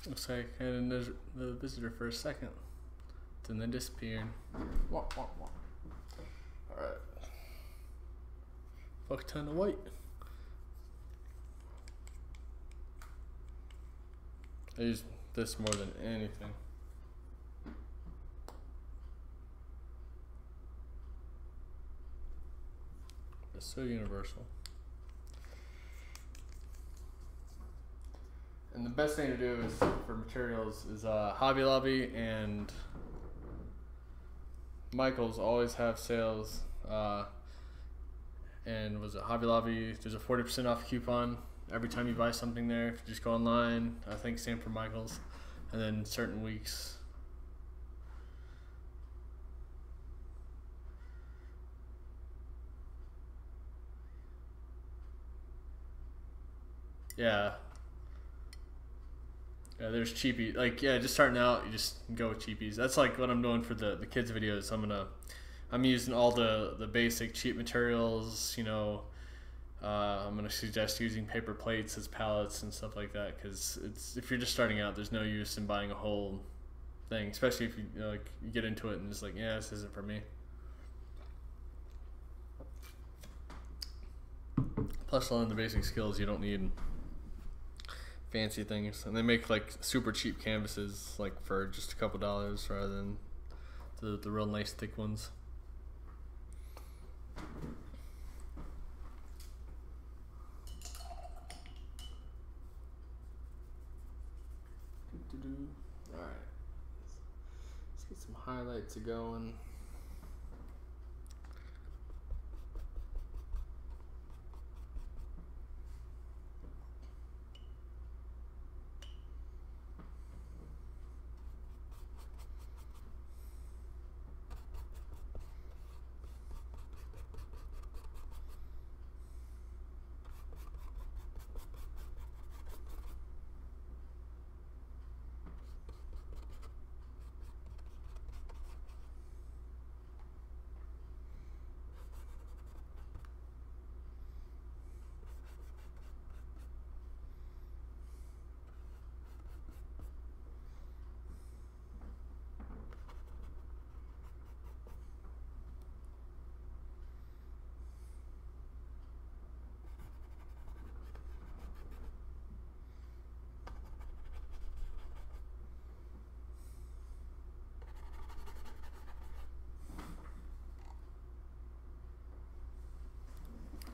Looks like I had the visitor for a second. Then they disappeared. Wah, wah, wah. Alright. Fuck ton of white. I use this more than anything. It's so universal. And the best thing to do is for materials is Hobby Lobby and Michaels always have sales. And was it Hobby Lobby? There's a 40% off coupon every time you buy something there. If you just go online, I think same for Michaels. And then certain weeks. Yeah. Yeah, there's cheapy. Like, yeah, just starting out, you just go with cheapies. That's like what I'm doing for the kids videos. I'm using all the basic cheap materials. You know, I'm gonna suggest using paper plates as palettes and stuff like that, because if you're just starting out, there's no use in buying a whole thing, especially if you like you get into it and just like, yeah, this isn't for me. Plus, learn the basic skills. You don't need fancy things, and they make like super cheap canvases like for just a couple dollars rather than the real nice thick ones. All right, let's get some highlights going.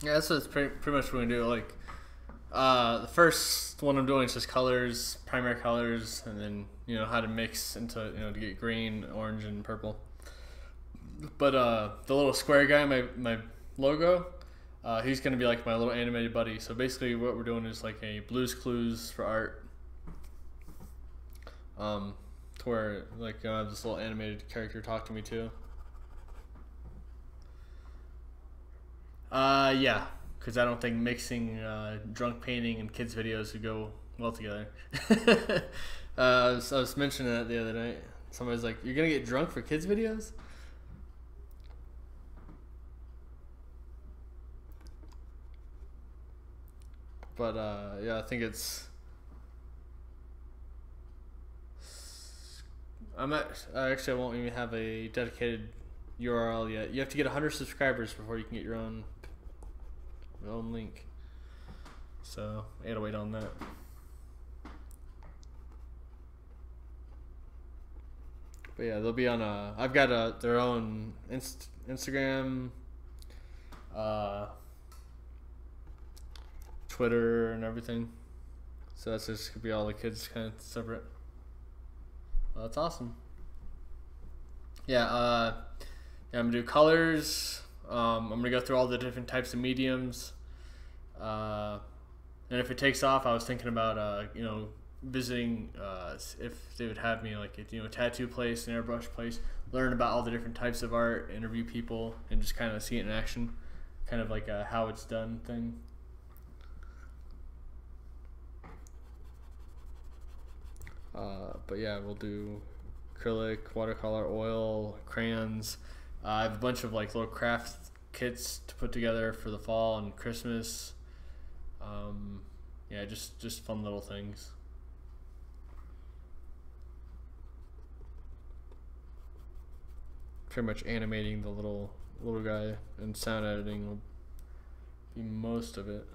Yeah, that's what's pretty much what we do. Like, the first one I'm doing is just colors, primary colors, and then you know how to mix into to get green, orange, and purple. But the little square guy, my logo, he's gonna be like my little animated buddy. So basically, what we're doing is like a Blue's Clues for art. To where like I have this little animated character talk to me too. Yeah, because I don't think mixing drunk painting and kids videos would go well together. I was mentioning that the other night. Somebody's like, "You're gonna get drunk for kids videos?" But yeah, I think it's. Actually, I won't even have a dedicated URL yet. You have to get 100 subscribers before you can get your own link. So I gotta wait on that. But yeah, they'll be on I've got their own Instagram, Twitter, and everything. So that's just gonna be all the kids kind of separate. Well, that's awesome. Yeah, yeah, I'm gonna do colors. I'm gonna go through all the different types of mediums. And if it takes off, I was thinking about visiting if they would have me like at a tattoo place, an airbrush place, learn about all the different types of art, interview people, and just kind of see it in action, kind of like a how it's done thing. But yeah, we'll do acrylic, watercolor, oil, crayons. I have a bunch of like little craft kits to put together for the fall and Christmas. Yeah, just fun little things. Pretty much animating the little guy, and sound editing will be most of it.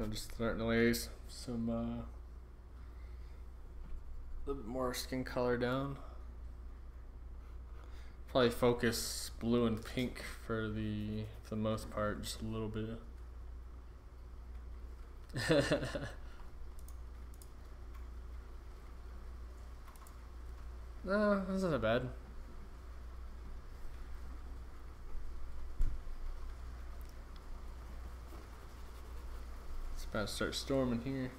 I'm just starting to lay some a little bit more skin color down. Probably focus blue and pink for the most part, just a little bit. No, that's not that bad. It's about to start storming here.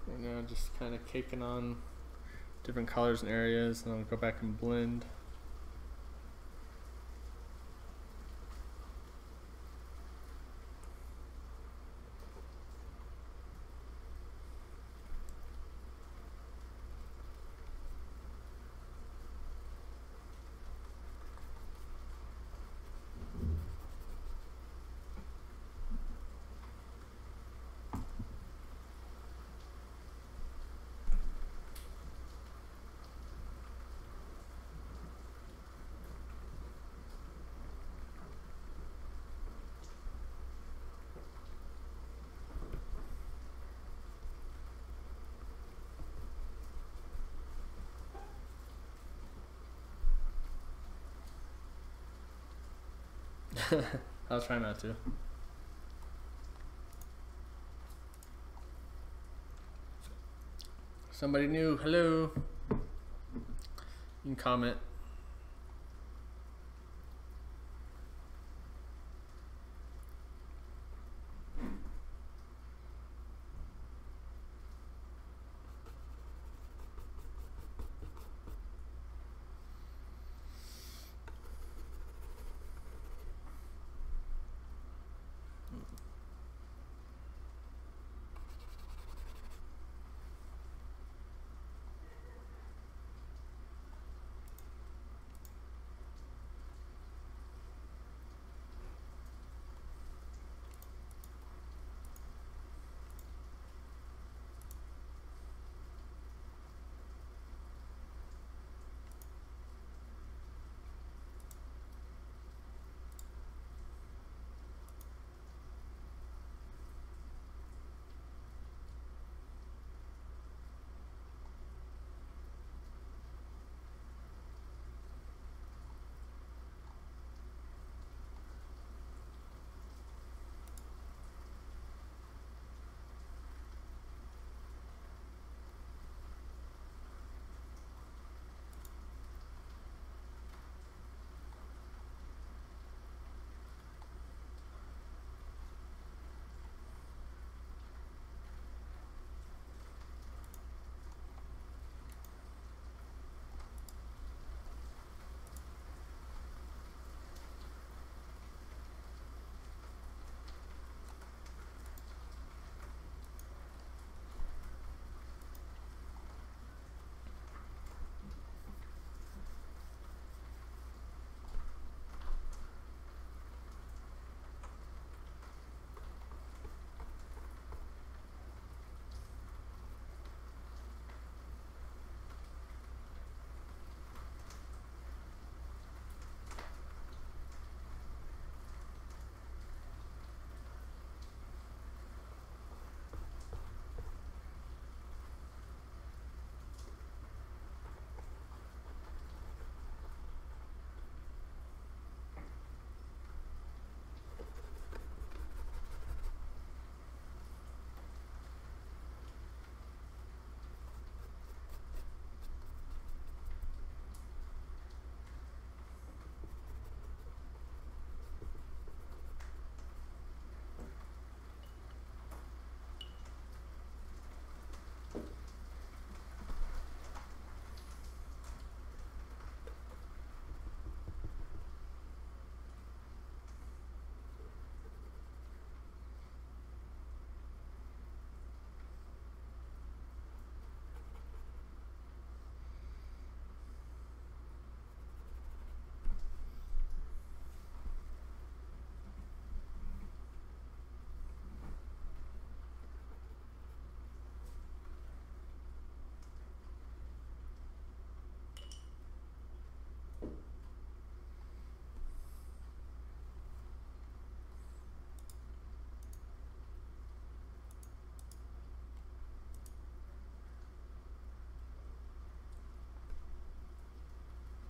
Right now, just kind of caking on different colors and areas, and I'll go back and blend. I'll try not to. Somebody new, hello. You can comment.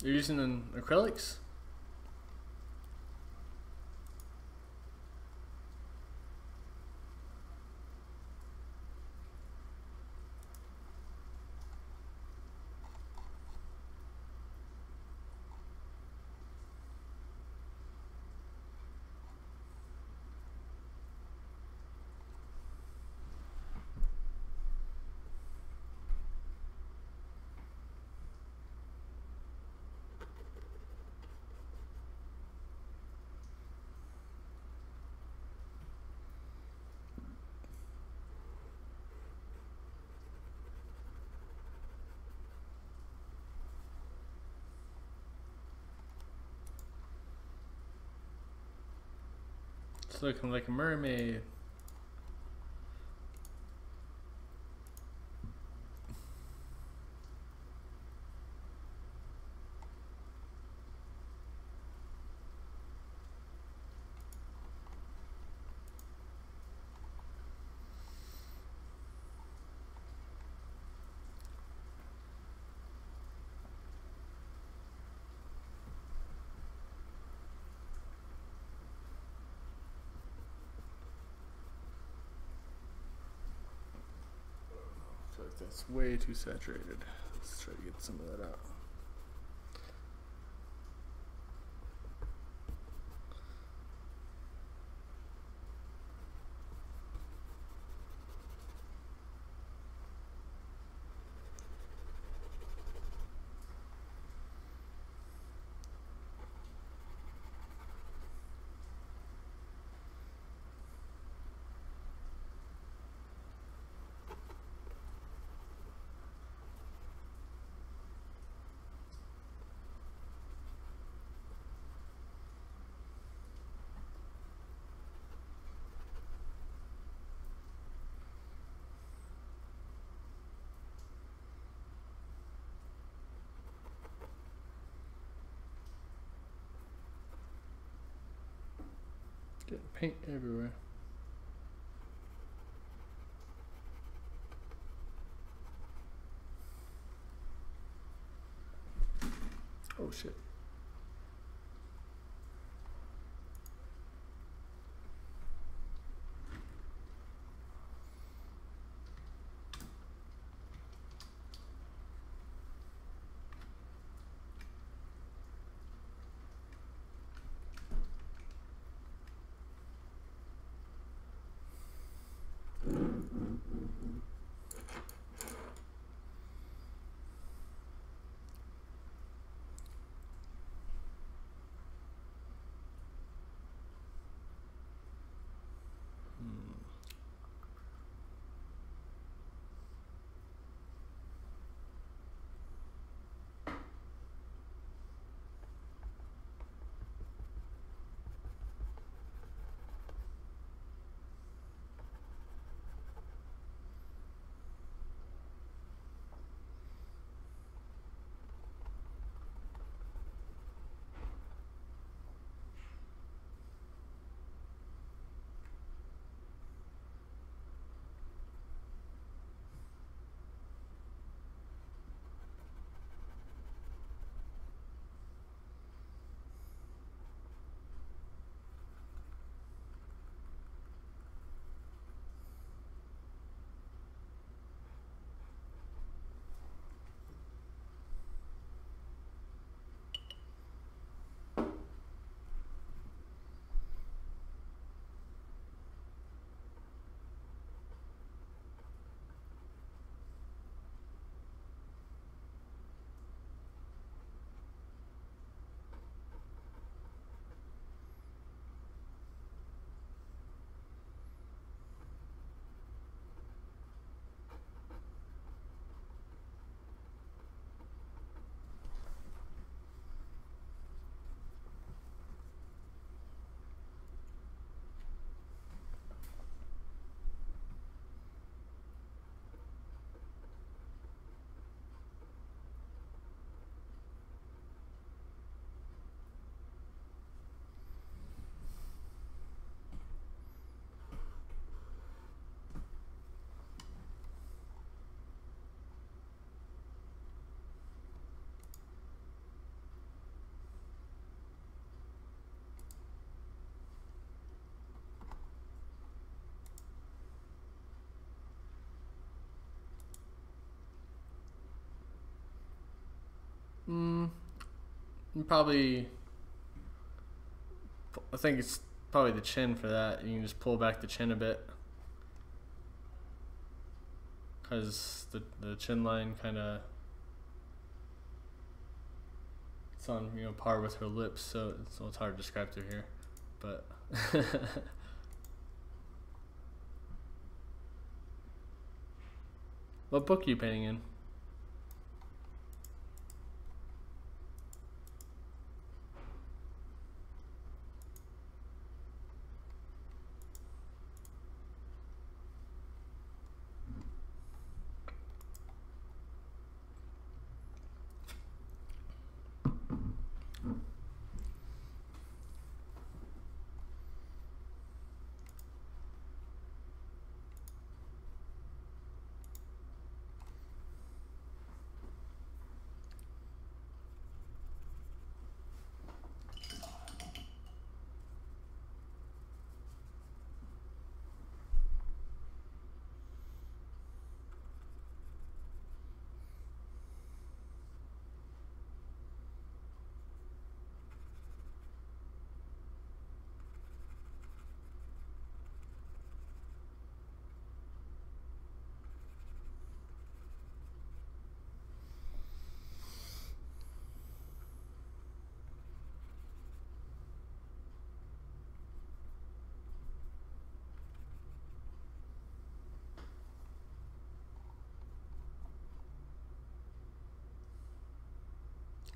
You're using an acrylics? It's looking like a mermaid. I feel like that's way too saturated. Let's try to get some of that out. Getting paint everywhere. Oh shit. Probably, I think it's probably the chin for that. You can just pull back the chin a bit, because the chin line kind of, it's on, you know, par with her lips, so it's hard to describe through here, but what book are you painting in?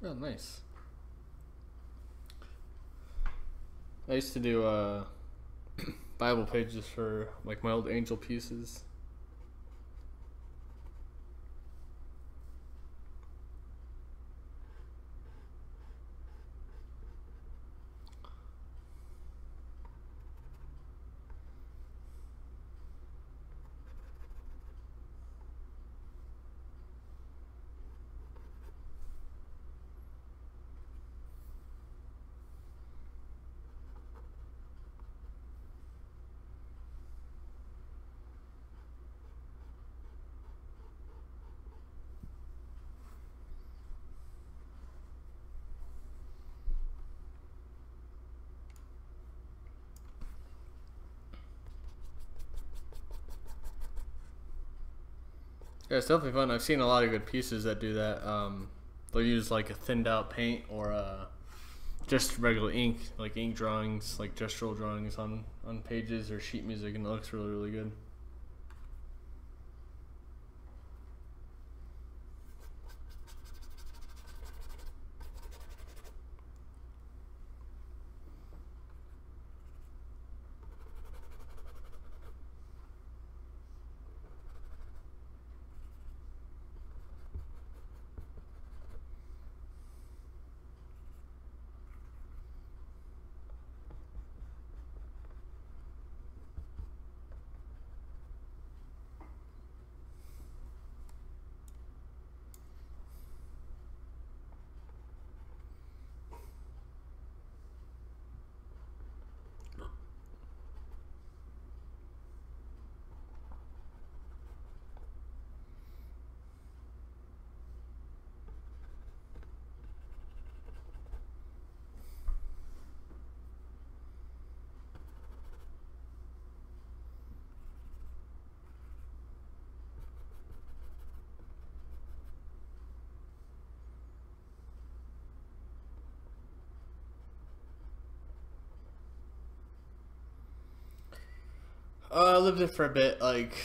Oh, nice. I used to do Bible pages for like my old angel pieces. Yeah, it's definitely fun. I've seen a lot of good pieces that do that. They'll use like a thinned out paint or just regular ink, like ink drawings, like gestural drawings on pages or sheet music, and it looks really, really good. I lived there for a bit. Like,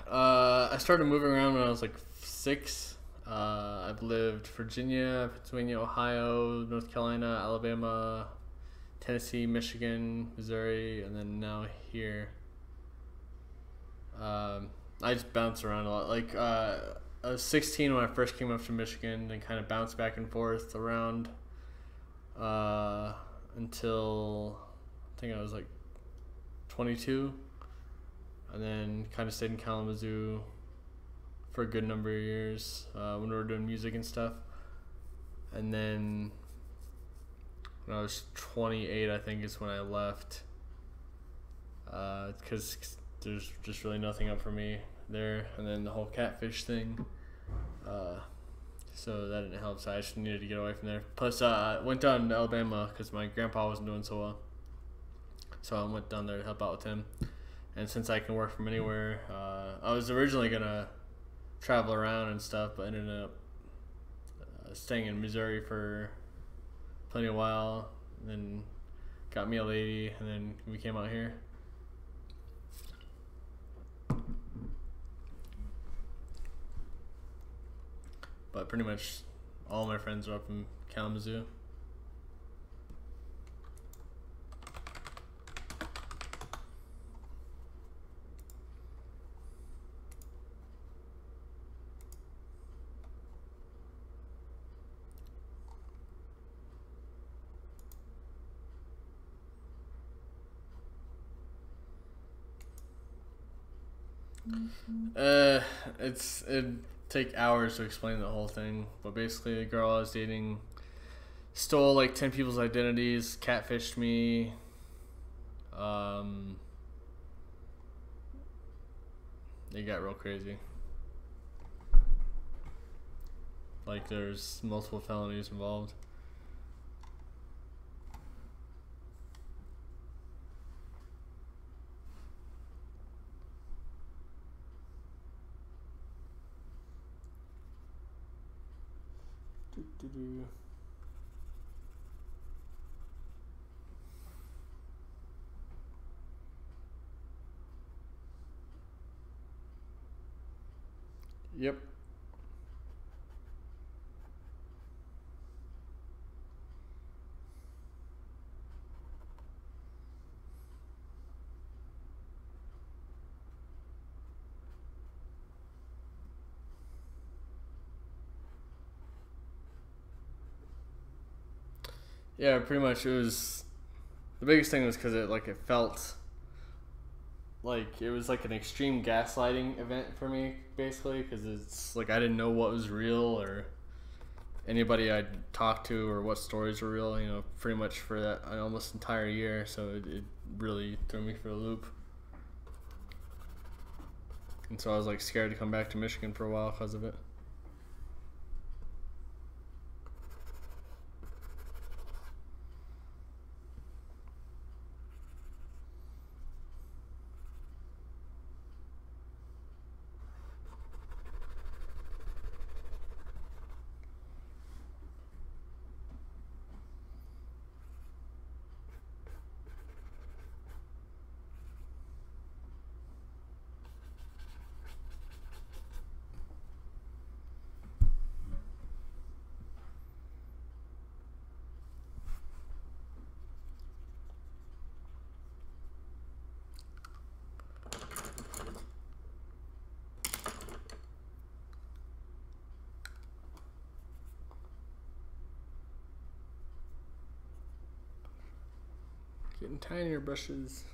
I started moving around when I was like 6. I've lived Virginia, Pennsylvania, Ohio, North Carolina, Alabama, Tennessee, Michigan, Missouri, and then now here. I just bounce around a lot. Like, I was 16 when I first came up to Michigan, and kind of bounced back and forth around until I think I was like 22, and then kind of stayed in Kalamazoo for a good number of years when we were doing music and stuff. And then when I was 28, I think is when I left, because there's just really nothing up for me there. And then the whole catfish thing so that didn't help. So I just needed to get away from there. Plus, I went down to Alabama because my grandpa wasn't doing so well. So I went down there to help out with him. And since I can work from anywhere, I was originally gonna travel around and stuff, but ended up staying in Missouri for plenty of while. And then got me a lady, and then we came out here. But pretty much all my friends are up in Kalamazoo. It'd take hours to explain the whole thing, but basically the girl I was dating stole like 10 people's identities, catfished me, it got real crazy. Like there's multiple felonies involved. Yep. Yeah, pretty much. It was the biggest thing was because it felt like it was like an extreme gaslighting event for me, basically, because it's like I didn't know what was real or anybody I'd talked to or what stories were real. You know, pretty much for that almost entire year. So it really threw me for a loop. And so I was like scared to come back to Michigan for a while because of it. Getting tinier brushes.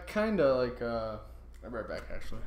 Kinda like, I'll be right back actually.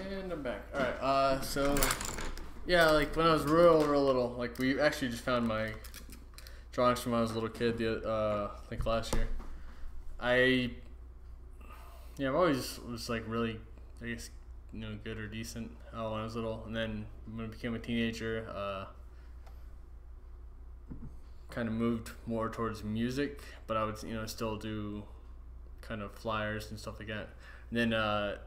And I'm back. Alright, so yeah, like when I was real little, like we actually just found my drawings from when I was a little kid, I think last year. I've always was like really, I guess, good or decent when I was little, and then when I became a teenager, kind of moved more towards music, but I would still do kind of flyers and stuff like that. And then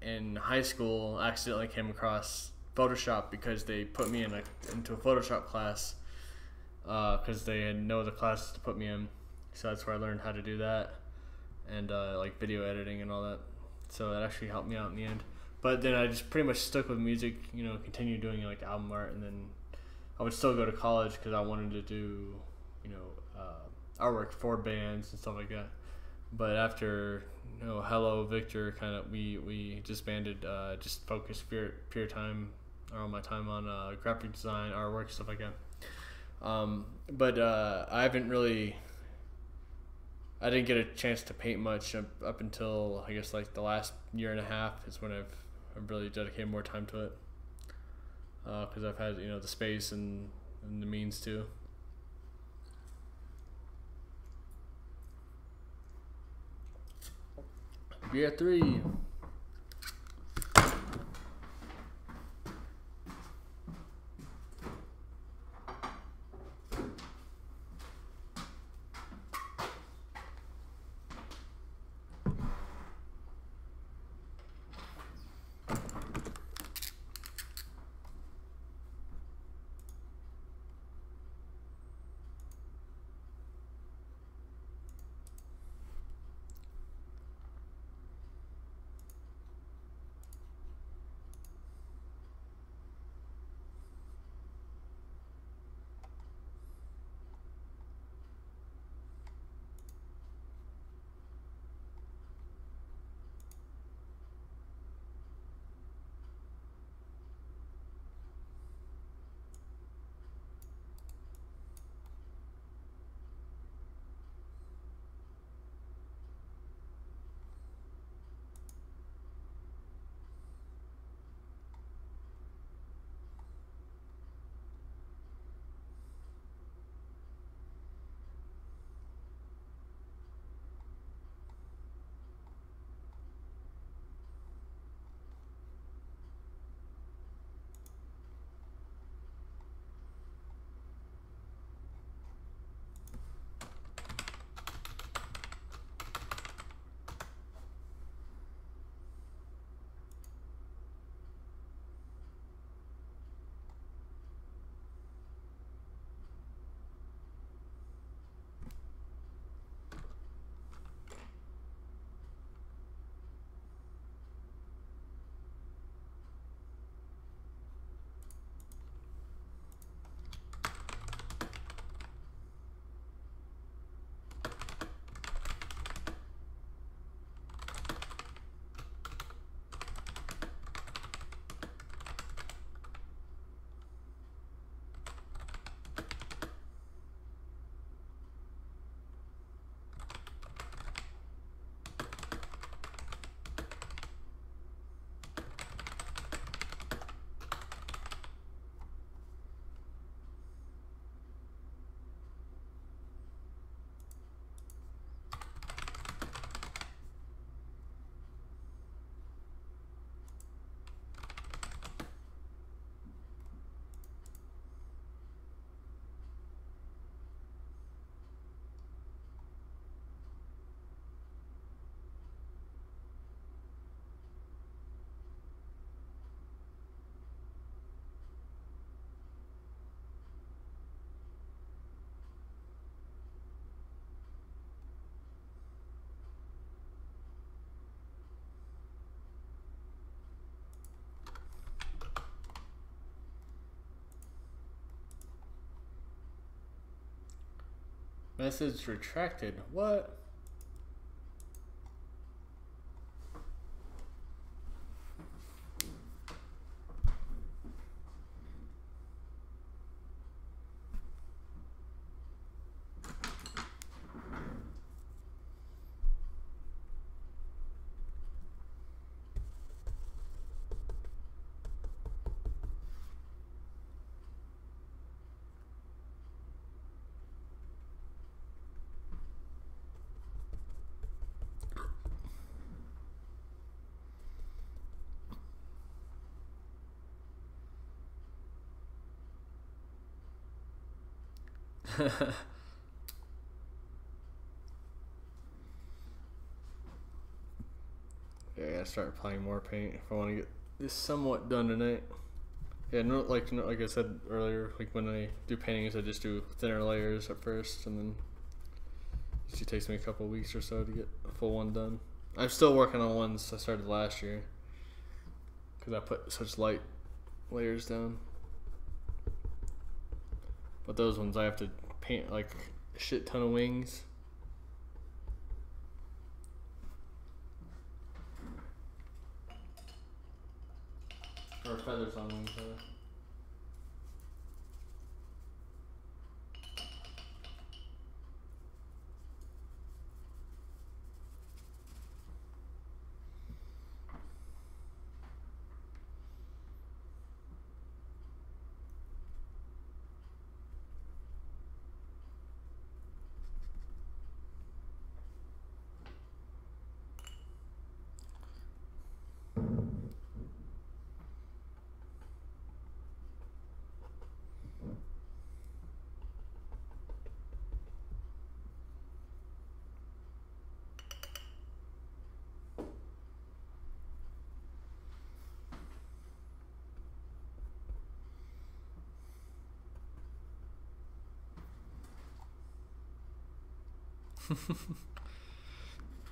in high school, I accidentally came across Photoshop because they put me into a Photoshop class because they had no other classes to put me in. So that's where I learned how to do that and like video editing and all that. So that actually helped me out in the end. But then I just pretty much stuck with music, continued doing like album art, and then I would still go to college because I wanted to do, artwork for bands and stuff like that. But after Hello Victor, kind of we disbanded, just focused pure time, all my time on graphic design, artwork, stuff like that. But I haven't really. I didn't get a chance to paint much up until I guess like the last year and a half is when I've really dedicated more time to it, because I've had the space and the means to. Beer 3. Message retracted. What? Yeah, I gotta start applying more paint if I want to get this somewhat done tonight. Yeah, like I said earlier, like when I do paintings, I just do thinner layers at first, and then it usually takes me a couple of weeks or so to get a full one done. I'm still working on ones I started last year because I put such light layers down. But those ones I have to paint like a shit ton of wings. Or feathers on wings, rather.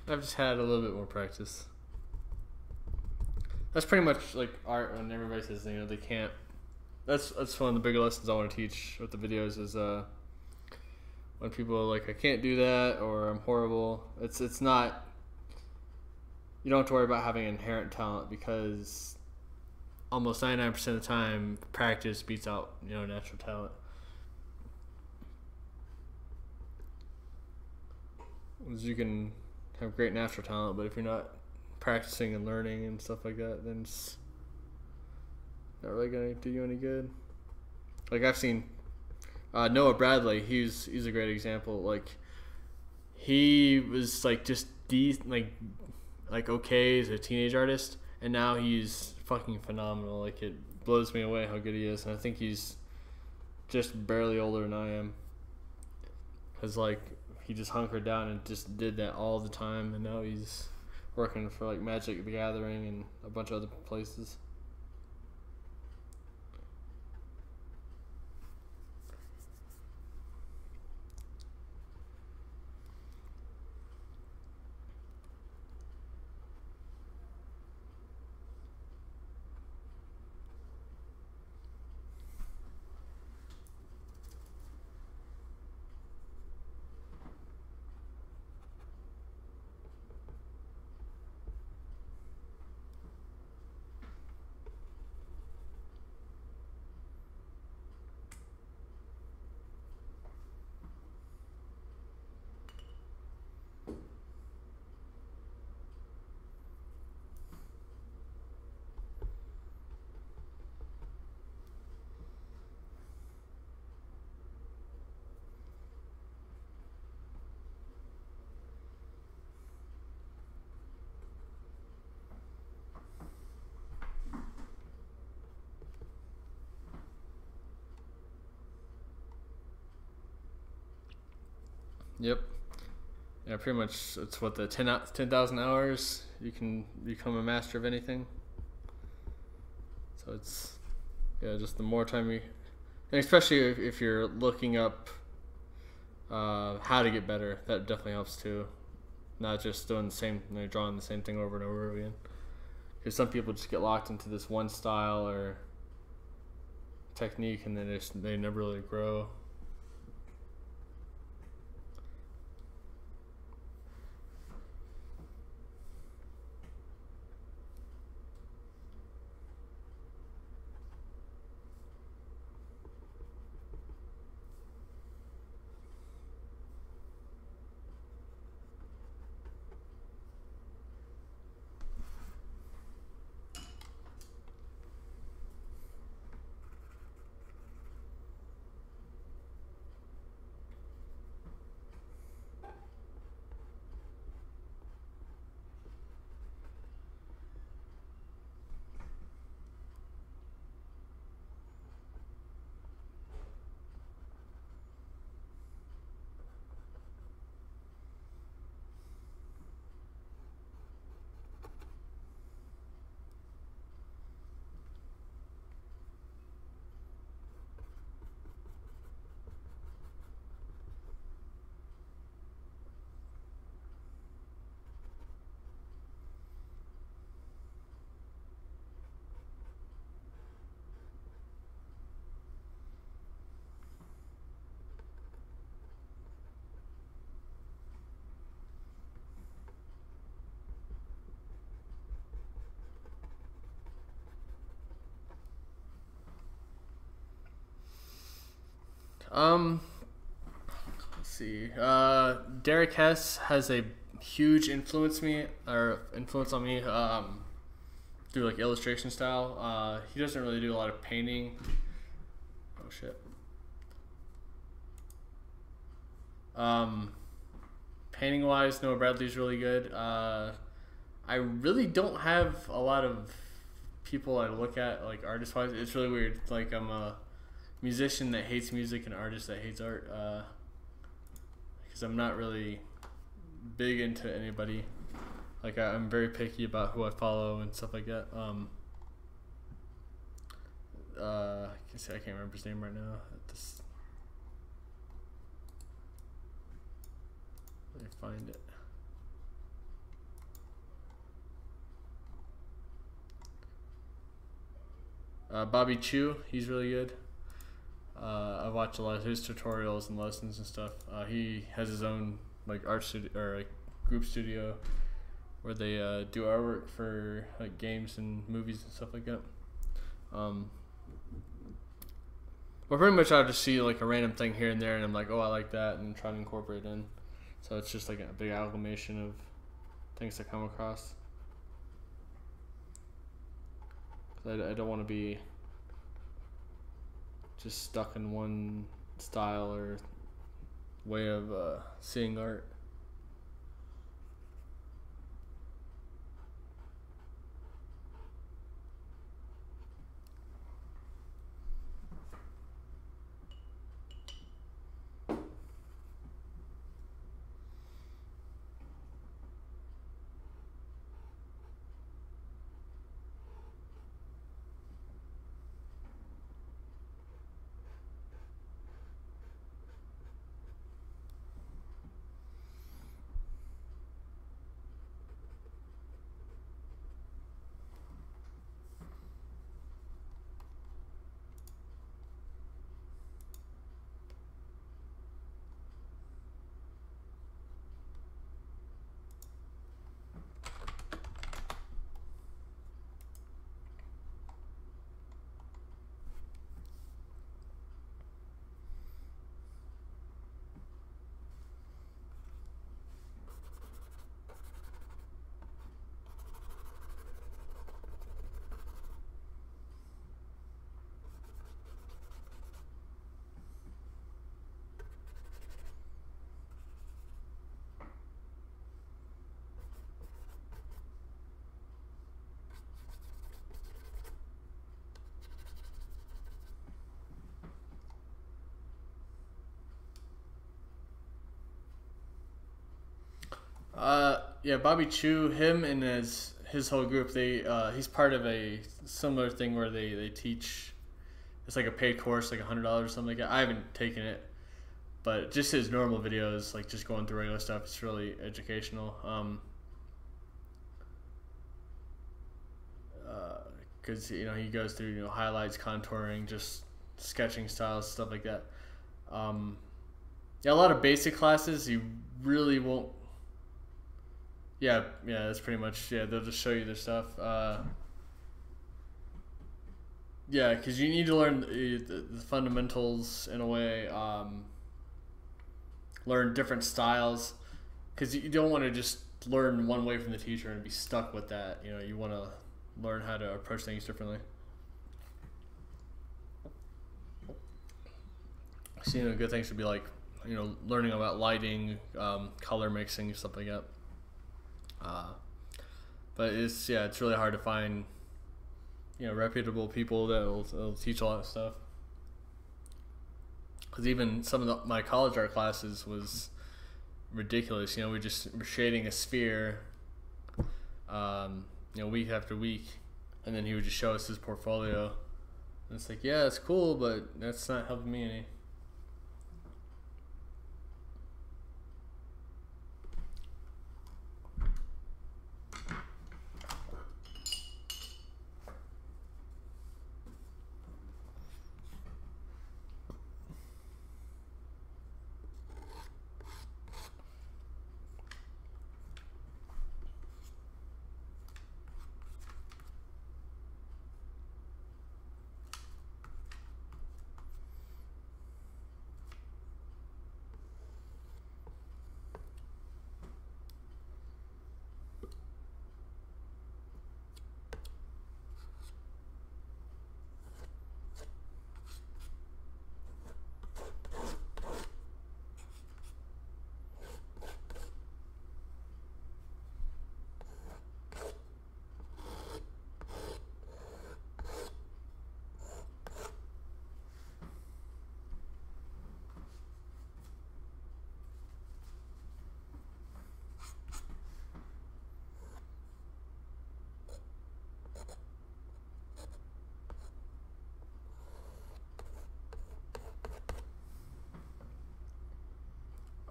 I've just had a little bit more practice. That's pretty much like art when everybody says they can't. That's one of the bigger lessons I want to teach with the videos is when people are like I can't do that or I'm horrible. It's not. You don't have to worry about having inherent talent because almost 99% of the time practice beats out natural talent. You can have great natural talent, but if you're not practicing and learning and stuff like that, then it's not really gonna do you any good. Like I've seen Noah Bradley. He's a great example. Like he was like just like okay as a teenage artist, and now he's fucking phenomenal. Like it blows me away how good he is, and I think he's just barely older than I am. Cause like he just hunkered down and just did that all the time, and now he's working for like Magic the Gathering and a bunch of other places. Yep. Yeah, pretty much. It's what the 10,000 hours you can become a master of anything. So it's just the more time you, and especially if you're looking up how to get better, that definitely helps too. Not just doing the same, drawing the same thing over and over again. Because some people just get locked into this one style or technique, and then they never really grow. Let's see. Derek Hess has a huge influence on me. Through like illustration style. He doesn't really do a lot of painting. Oh shit. Painting wise, Noah Bradley's really good. I really don't have a lot of people I look at like artist wise. It's really weird. Like I'm a musician that hates music and an artist that hates art. Because I'm not really big into anybody. Like I'm very picky about who I follow and stuff like that. I can't remember his name right now. Let me find it. Bobby Chu, he's really good. I watch a lot of his tutorials and lessons and stuff. He has his own like art studio or like group studio where they do artwork for like games and movies and stuff like that. But pretty much I'll just see like a random thing here and there, and I'm like, oh, I like that, and try to incorporate it in. So it's just like a big amalgamation of things to come across. I don't want to be just stuck in one style or way of seeing art. Yeah, Bobby Chu, him and his whole group, he's part of a similar thing where they teach. It's like a paid course, like $100 or something like that. I haven't taken it, but just his normal videos, like just going through regular stuff, it's really educational. Because he goes through highlights, contouring, just sketching styles, stuff like that. Yeah, a lot of basic classes you really won't. Yeah, that's pretty much, they'll just show you their stuff. Yeah, because you need to learn the fundamentals in a way, learn different styles, because you don't want to just learn one way from the teacher and be stuck with that. You want to learn how to approach things differently. So, good things would be like, learning about lighting, color mixing, stuff like that. But it's really hard to find reputable people that will teach a lot of stuff, because even some of my college art classes was ridiculous. We just were shading a sphere week after week, and then he would just show us his portfolio, and it's like, yeah, it's cool, but that's not helping me any.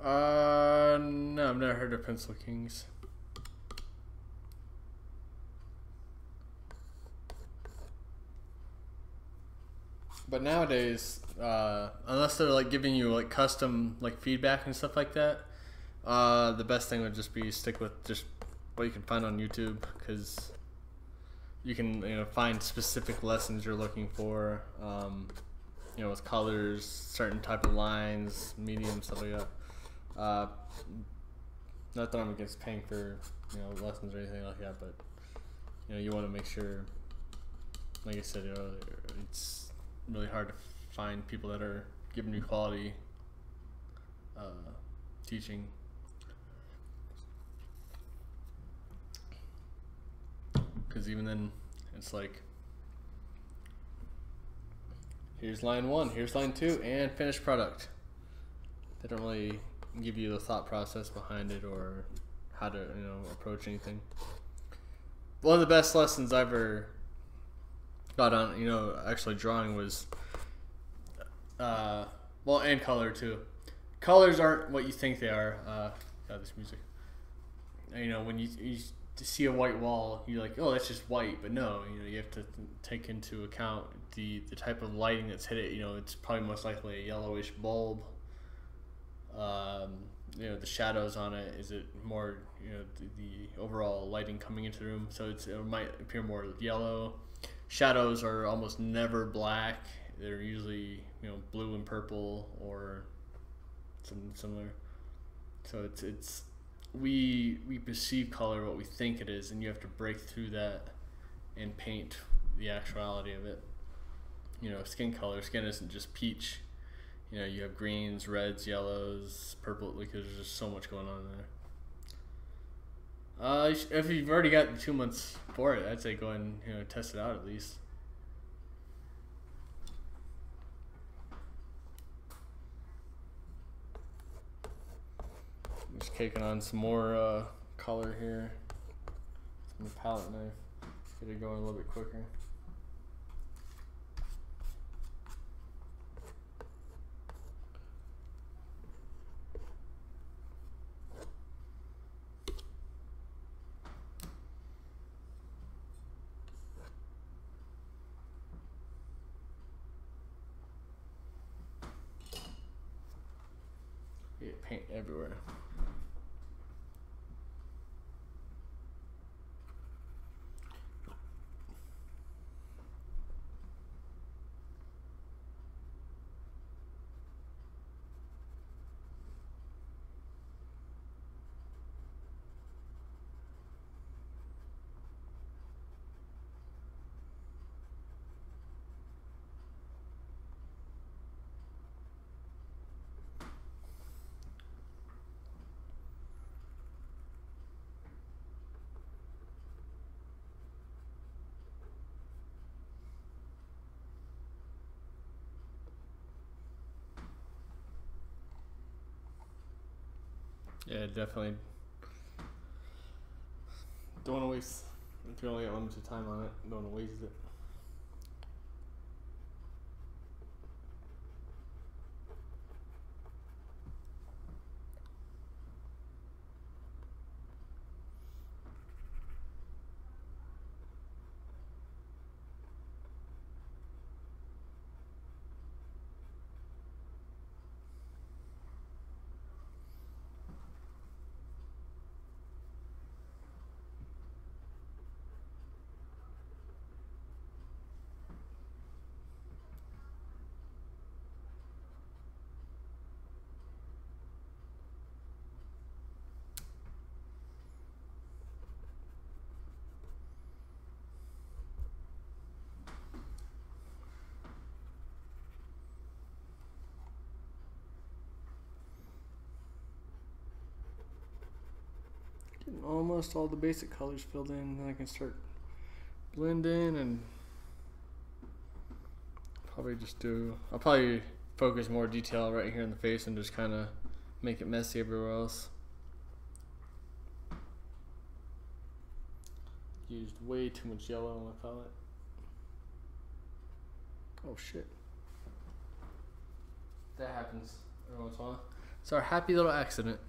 No, I've never heard of Pencil Kings. But nowadays, unless they're like giving you like custom like feedback and stuff like that, the best thing would just be stick with just what you can find on YouTube, because you can find specific lessons you're looking for. With colors, certain type of lines, medium, stuff like that. Not that I'm against paying for lessons or anything like that, but you want to make sure, like I said earlier, it's really hard to find people that are giving you quality teaching. Because even then, it's like, here's line 1, here's line 2, and finished product. They don't really give you the thought process behind it or how to approach anything. One of the best lessons I ever got on actually drawing was and color too. Colors aren't what you think they are. God, this music. When you see a white wall, you're like, oh, that's just white, but no, you have to take into account the type of lighting that's hit it. It's probably most likely a yellowish bulb. The shadows on it, is it more the overall lighting coming into the room, so it might appear more yellow. Shadows are almost never black. They're usually blue and purple or something similar. So it's we perceive color what we think it is, and you have to break through that and paint the actuality of it. Skin color. Skin isn't just peach. You have greens, reds, yellows, purple, because there's just so much going on there. If you've already got 2 months for it, I'd say go and test it out at least. Just caking on some more color here. Some palette knife. Get it going a little bit quicker. Paint everywhere. Yeah, definitely. Don't want to waste. If you only got limited time on it, don't want to waste it. Getting almost all the basic colors filled in, then I can start blending and I'll probably focus more detail right here in the face and just kind of make it messy everywhere else. Used way too much yellow on my palette. Oh shit. That happens every once in a while. It's our happy little accident.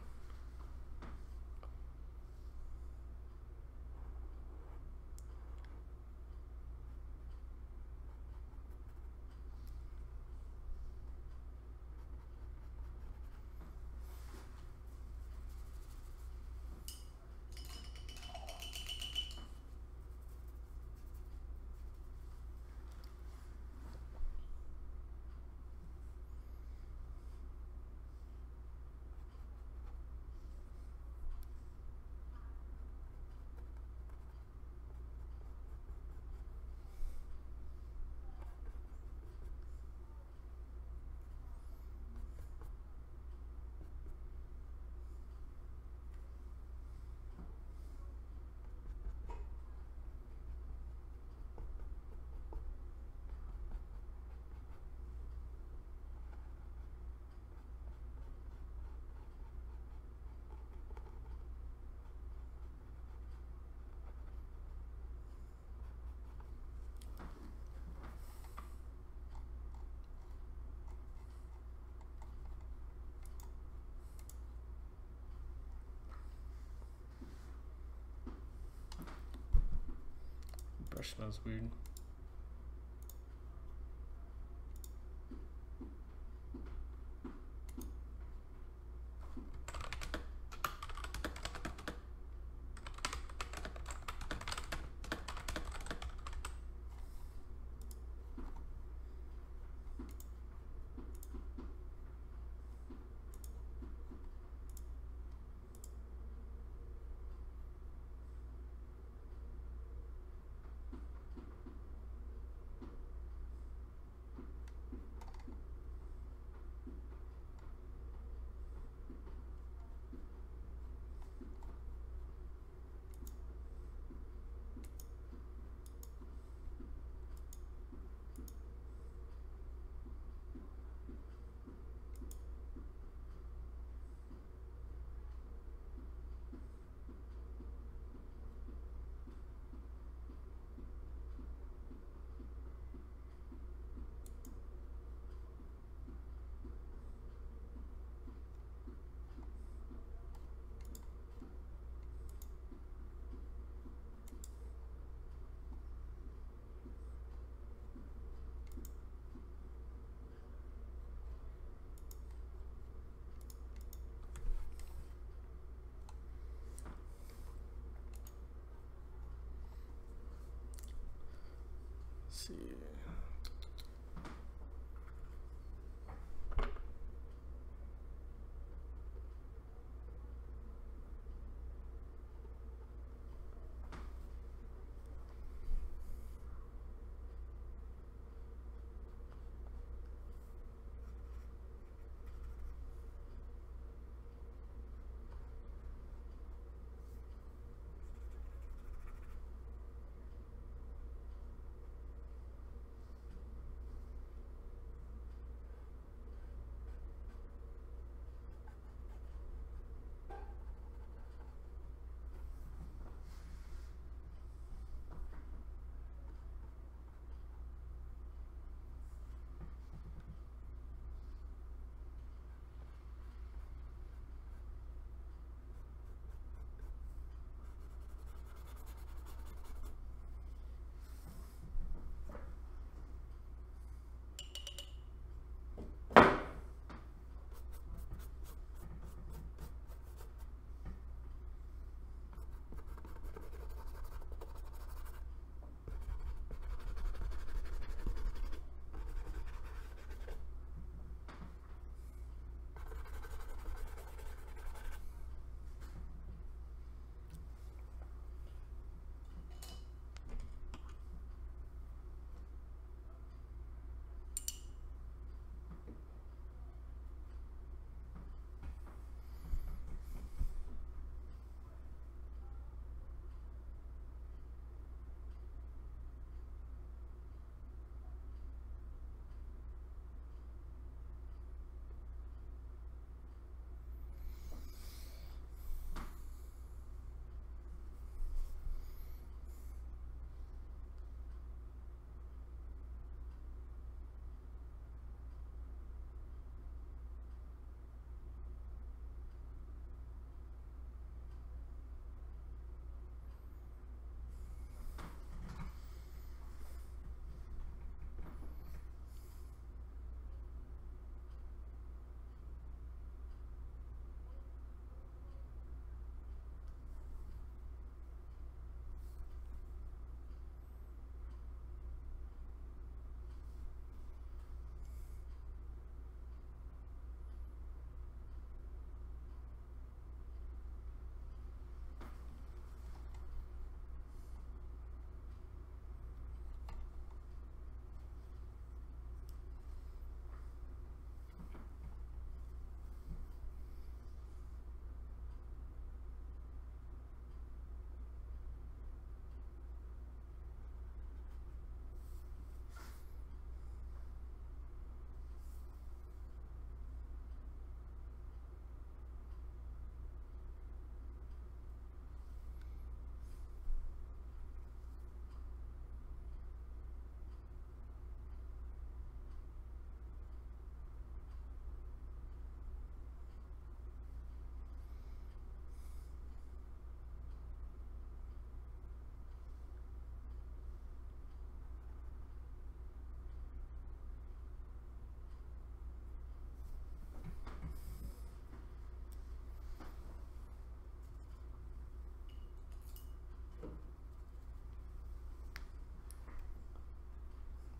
Brush smells weird. Let's see.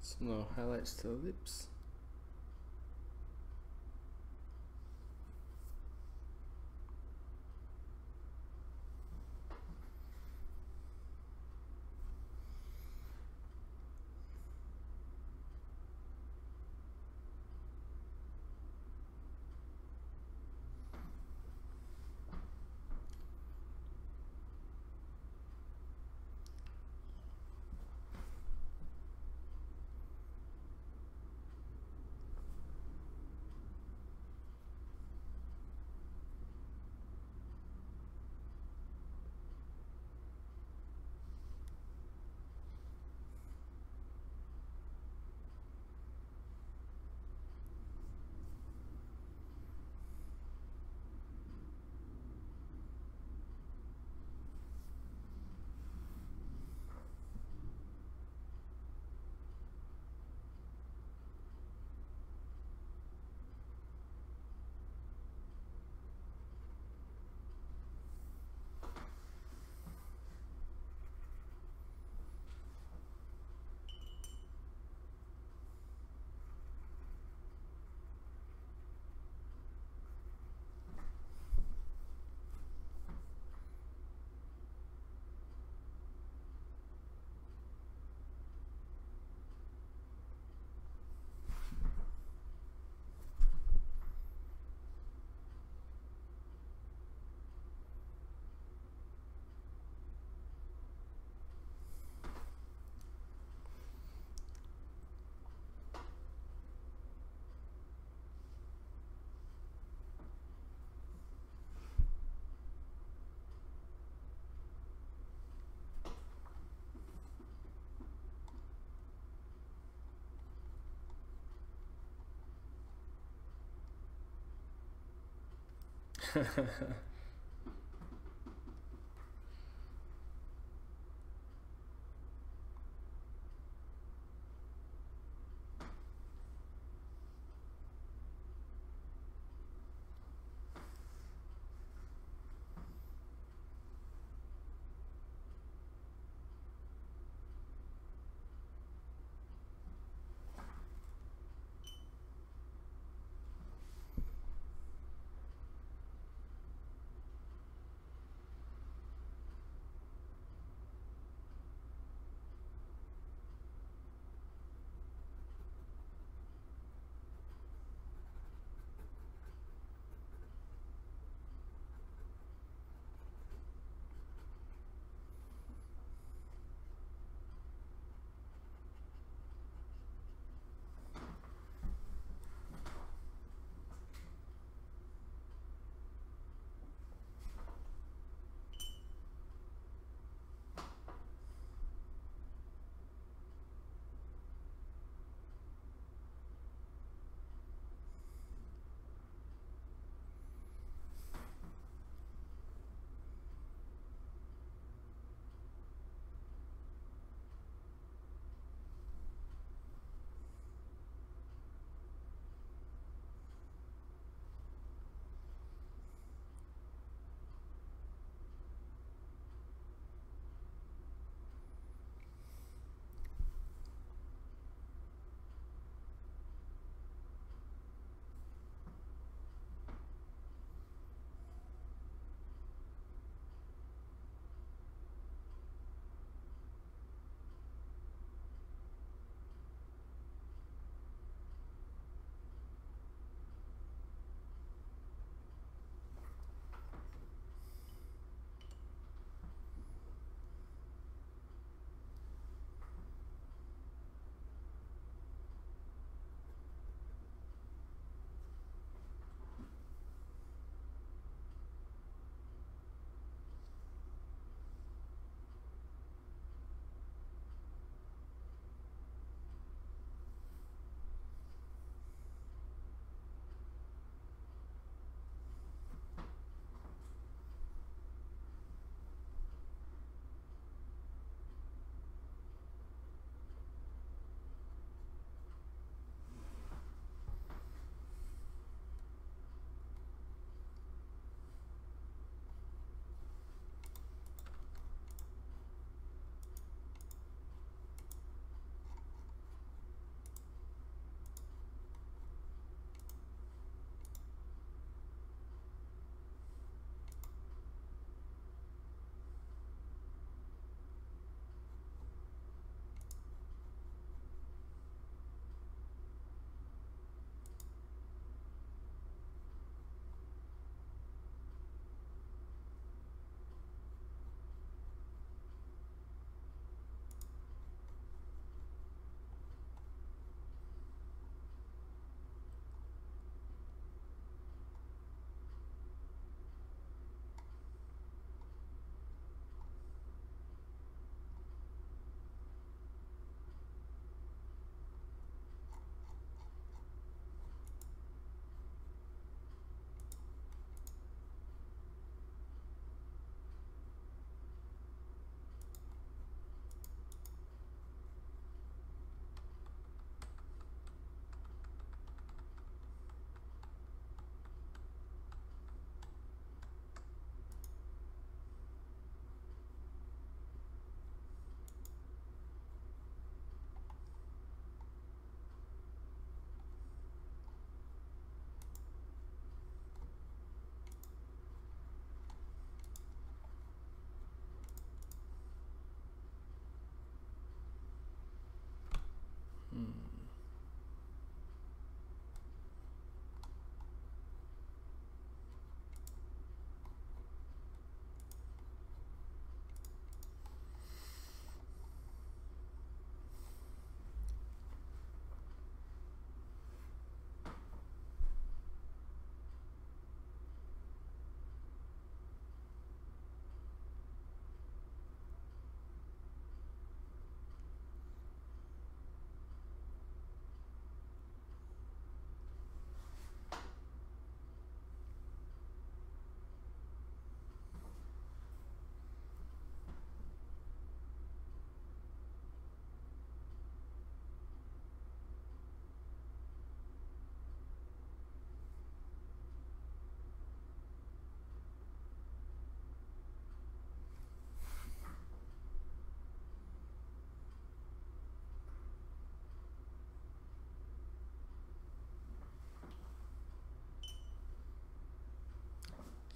Some little highlights to the lips.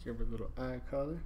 Give her a little eye color.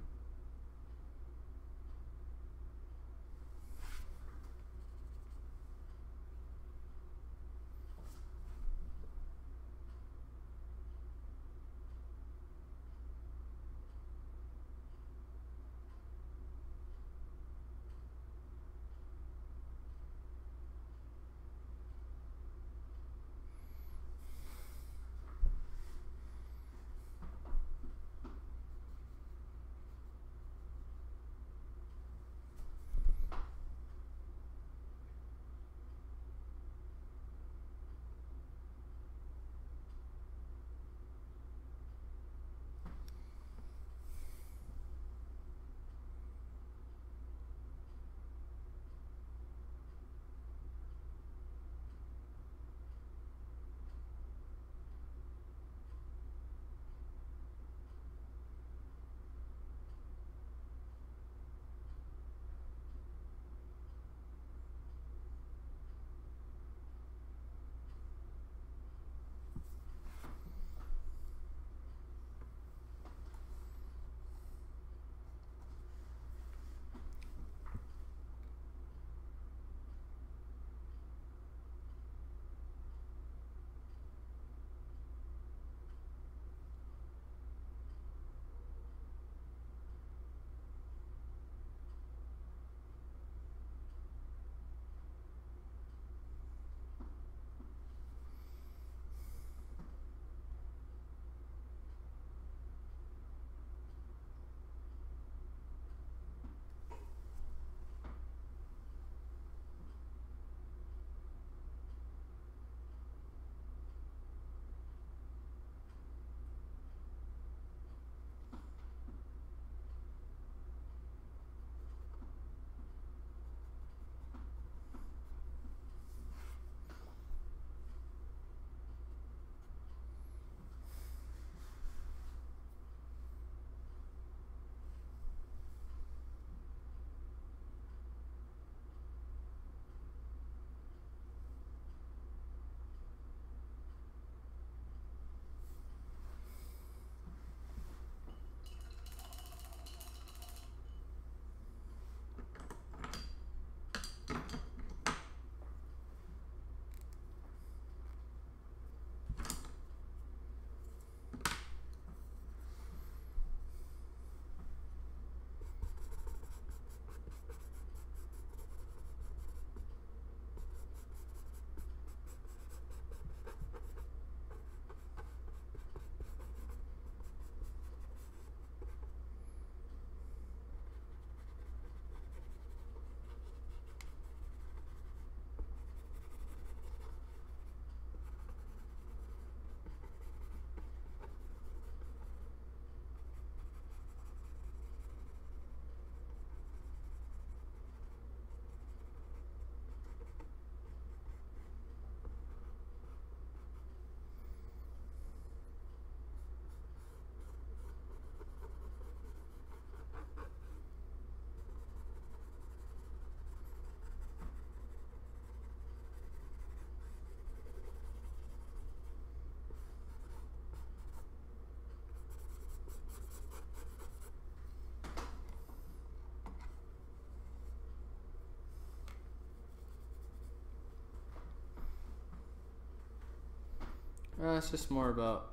It's just more about,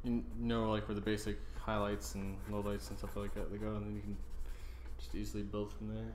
you know, like where the basic highlights and lowlights and stuff like that they go, and then you can just easily build from there.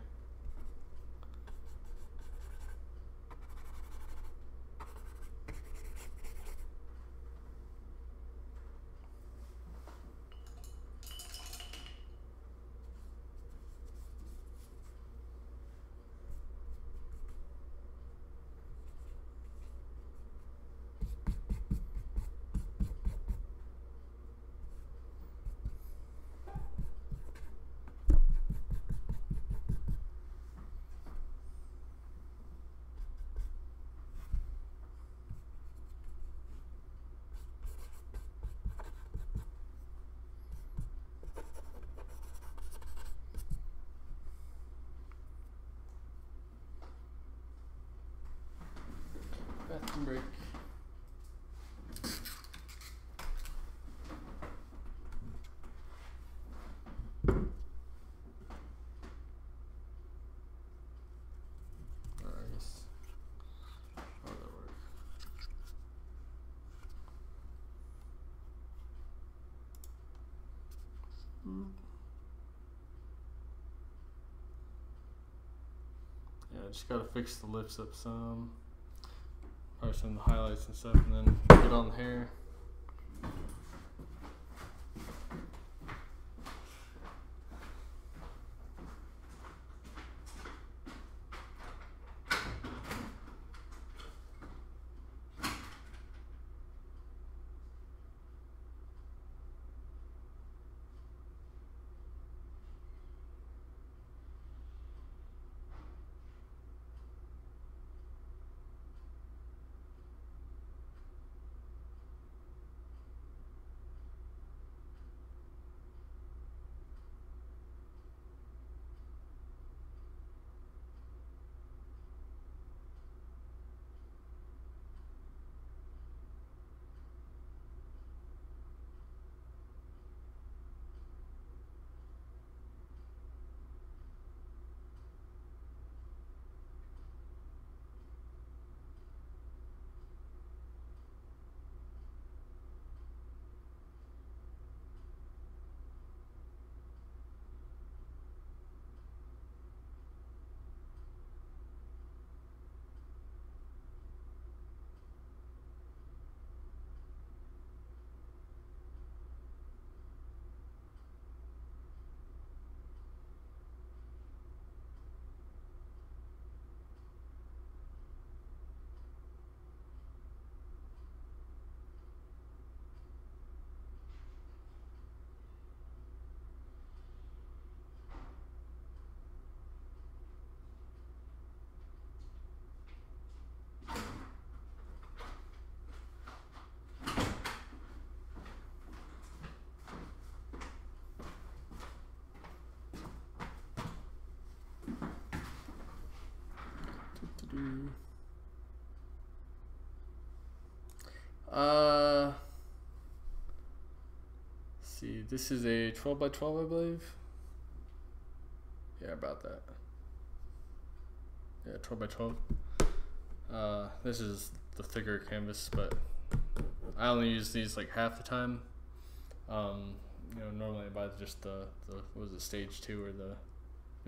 Yeah, just gotta fix the lips up some. Probably some of the highlights and stuff, and then get on the hair. See, this is a 12 by 12, I believe. Yeah, about that. Yeah, 12 by 12. This is the thicker canvas, but I only use these like half the time. You know, normally I buy just the what was it, stage 2 or the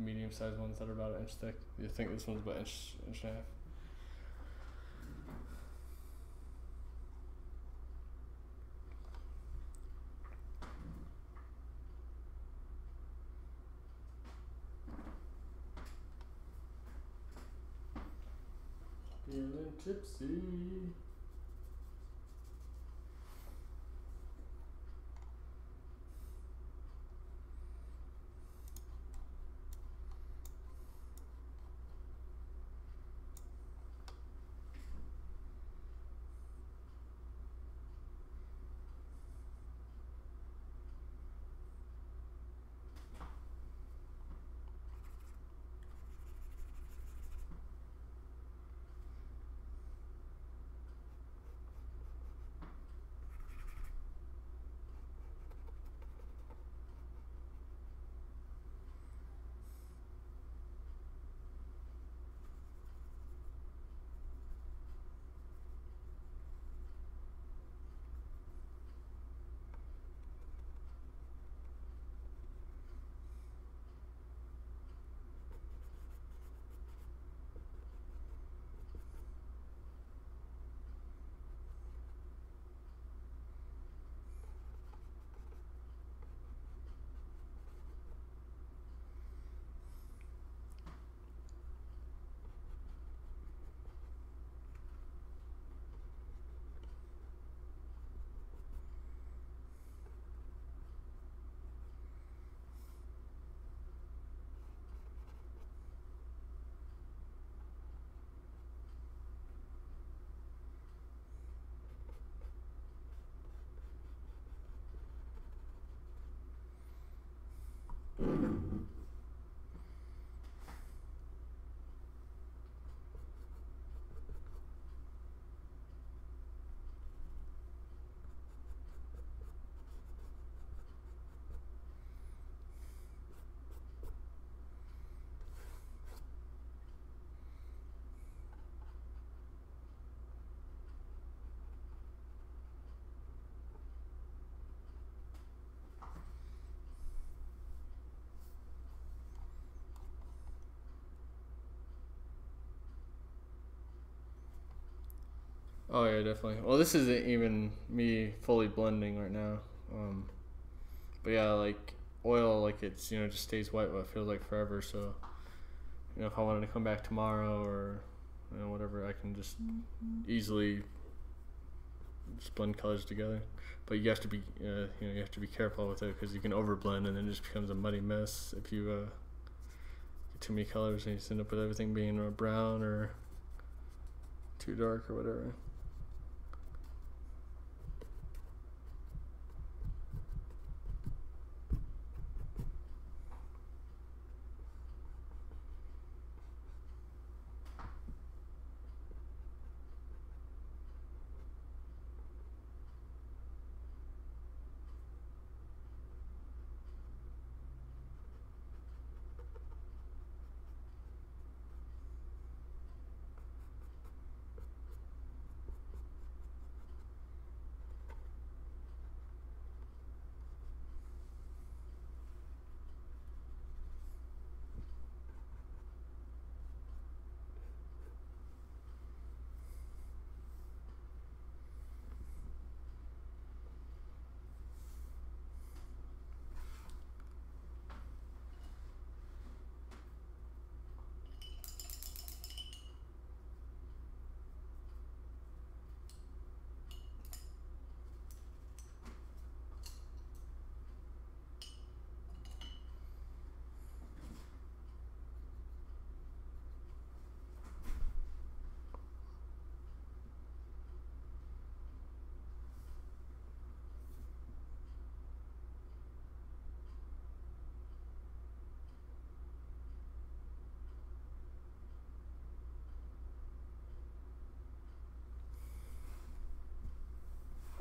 medium sized ones that are about an inch thick. I think this one's about inch and a half. Feeling tipsy. Oh yeah, definitely. Well, this isn't even me fully blending right now. But yeah, like oil, like it's just stays white, but it feels like forever. So if I wanted to come back tomorrow or whatever, I can just easily just blend colors together. But you have to be you have to be careful with it because you can overblend and then it just becomes a muddy mess if you get too many colors and you just end up with everything being brown or too dark or whatever.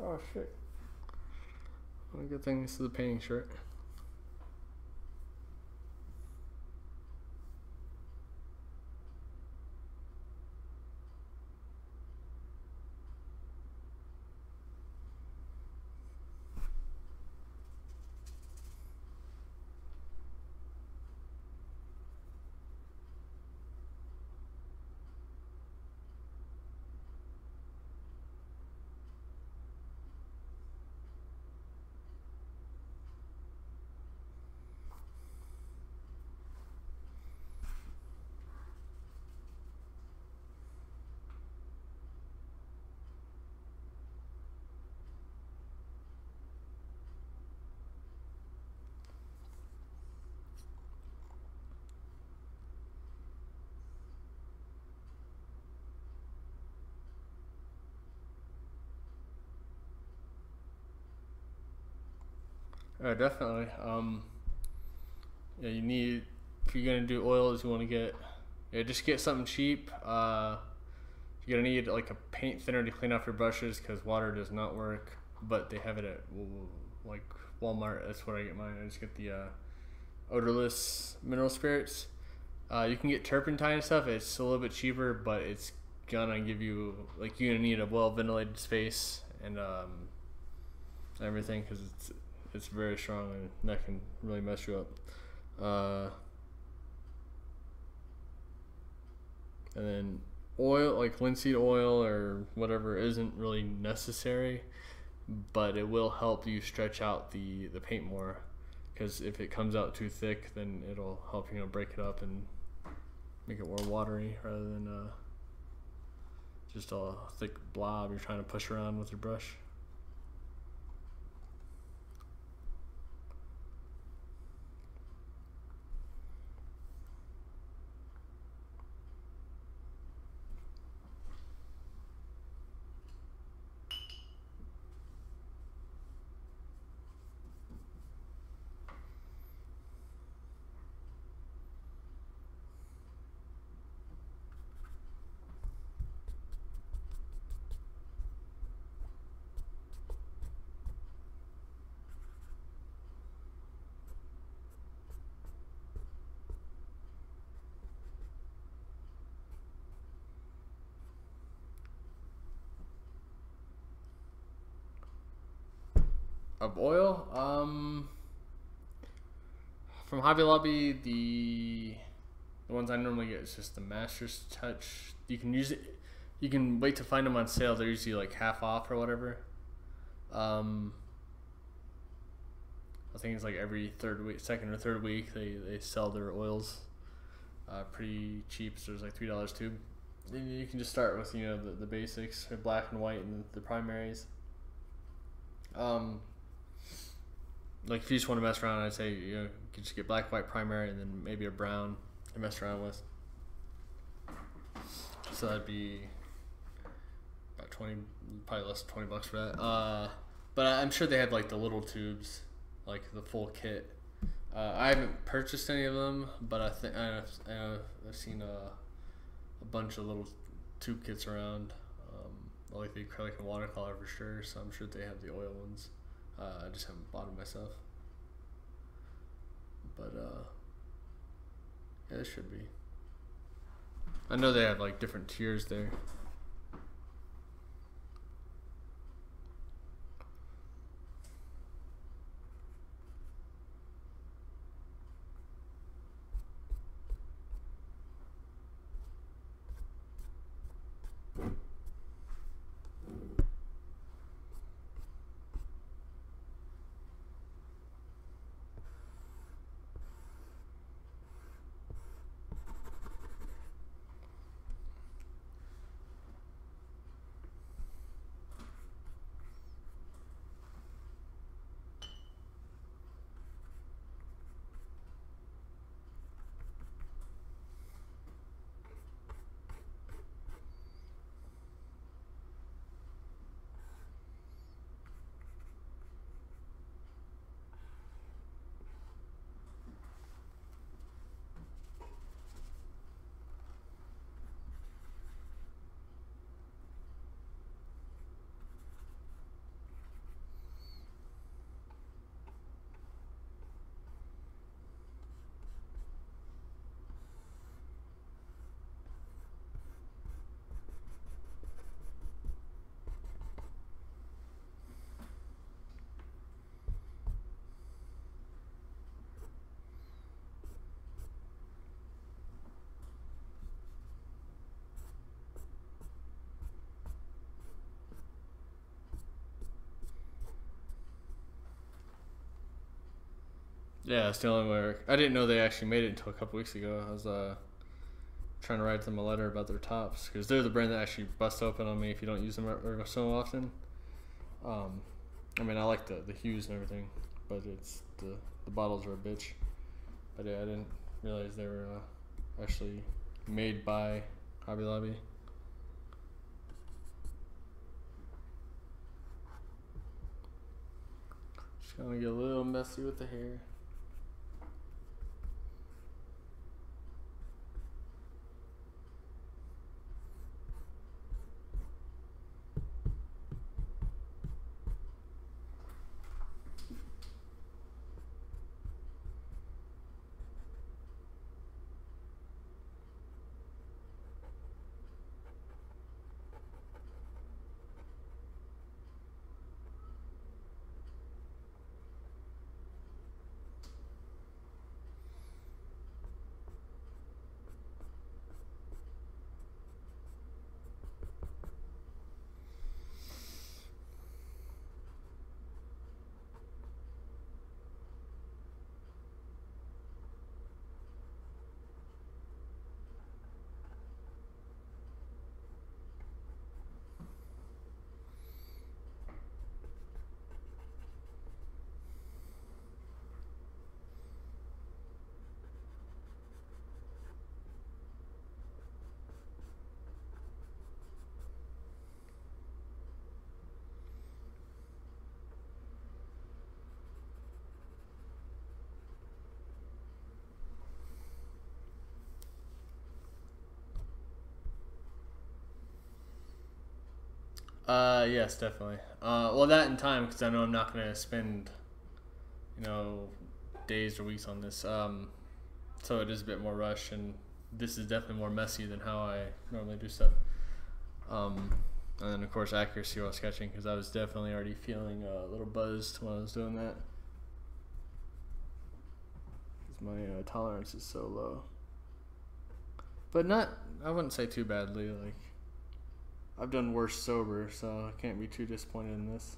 Oh shit. Well, good thing this is a painting shirt. Definitely. Yeah, you need if you're gonna do oils, you want to just get something cheap. You're gonna need like a paint thinner to clean off your brushes because water does not work. But they have it at like Walmart. That's where I get mine. I just get the odorless mineral spirits. You can get turpentine and stuff. It's a little bit cheaper, but it's gonna give you you're gonna need a well ventilated space and everything because it's very strong and that can really mess you up. And then oil, like linseed oil or whatever, isn't really necessary, but it will help you stretch out the paint more. Because if it comes out too thick, then it'll help break it up and make it more watery rather than just a thick blob you're trying to push around with your brush. Of oil, from Hobby Lobby, the ones I normally get is just the Master's Touch. You can use it. you can wait to find them on sale. They're usually like half off or whatever. I think it's like every second or third week they sell their oils pretty cheap. So there's like $3 tube. And you can just start with the basics, black and white and the primaries. Like if you just want to mess around, I'd say you can just get black, white primary, and then maybe a brown to mess around with. So that'd be about 20, probably less than $20 for that. But I'm sure they have like the little tubes, like the full kit. I haven't purchased any of them, but I've seen a bunch of little tube kits around, like the acrylic and watercolor for sure. So I'm sure they have the oil ones. I just haven't bought them myself, but yeah, it should be. I know they have like different tiers there. Yeah, it's the only way. I didn't know they actually made it until a couple weeks ago. I was trying to write them a letter about their tops because they're the brand that actually busts open on me if you don't use them so often. I mean, I like the hues and everything, but it's the bottles are a bitch. But yeah, I didn't realize they were actually made by Hobby Lobby. Just gonna get a little messy with the hair. Yes, definitely. Well, that in time, because I know I'm not going to spend, days or weeks on this. So it is a bit more rush, and this is definitely more messy than how I normally do stuff. And then, of course, accuracy while sketching, because I was definitely already feeling a little buzzed when I was doing that. Because my tolerance is so low. But I wouldn't say too badly, like... I've done worse sober, so I can't be too disappointed in this.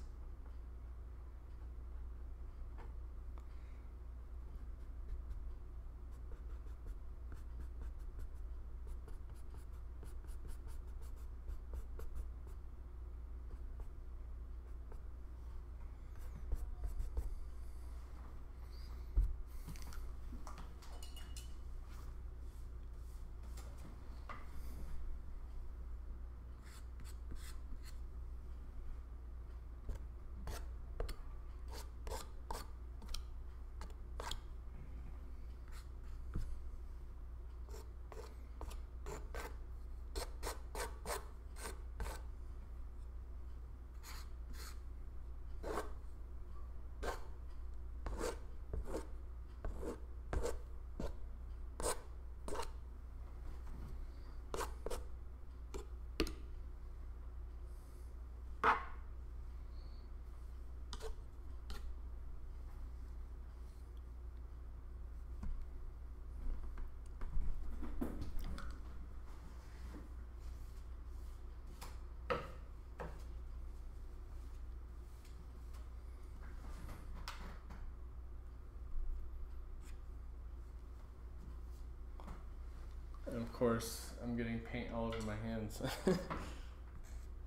And of course, I'm getting paint all over my hands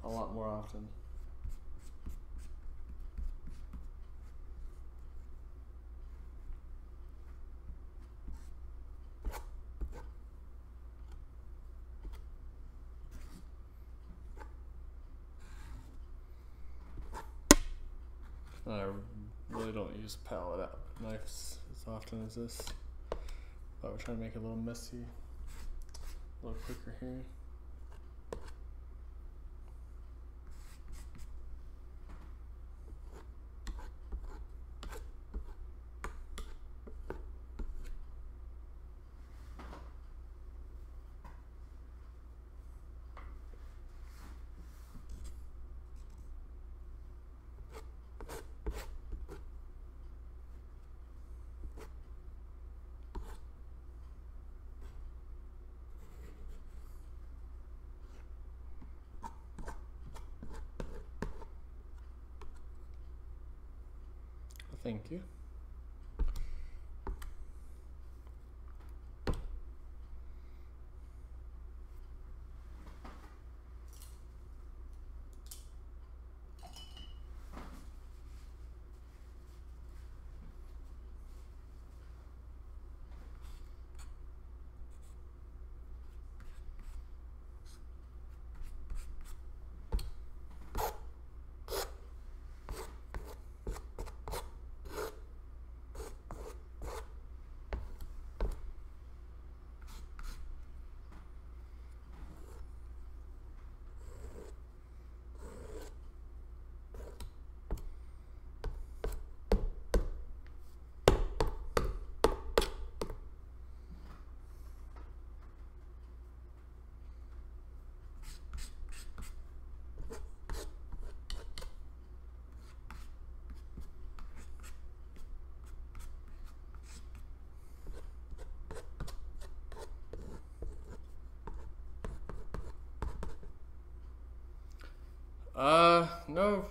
a lot more often. I really don't use palette out knives as often as this, but we're trying to make it a little messy, a little quicker here. Thank you.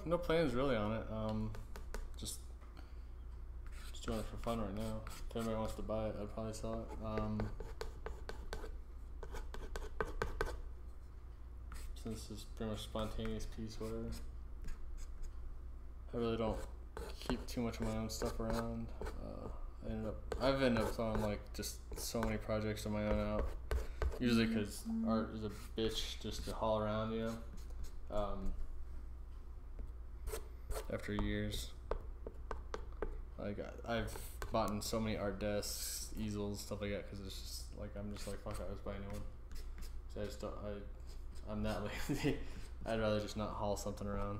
No plans really on it. Just doing it for fun right now. If anybody wants to buy it, I'd probably sell it. Since it's pretty much a spontaneous piece, whatever. I really don't keep too much of my own stuff around. I've ended up throwing like just so many projects of my own out. Usually because art is a bitch just to haul around, you know. After years, like I've bought in so many art desks, easels, stuff like that, because it's just like I'm just like fuck, I was buying one. So I just don't. I'm that lazy. I'd rather just not haul something around.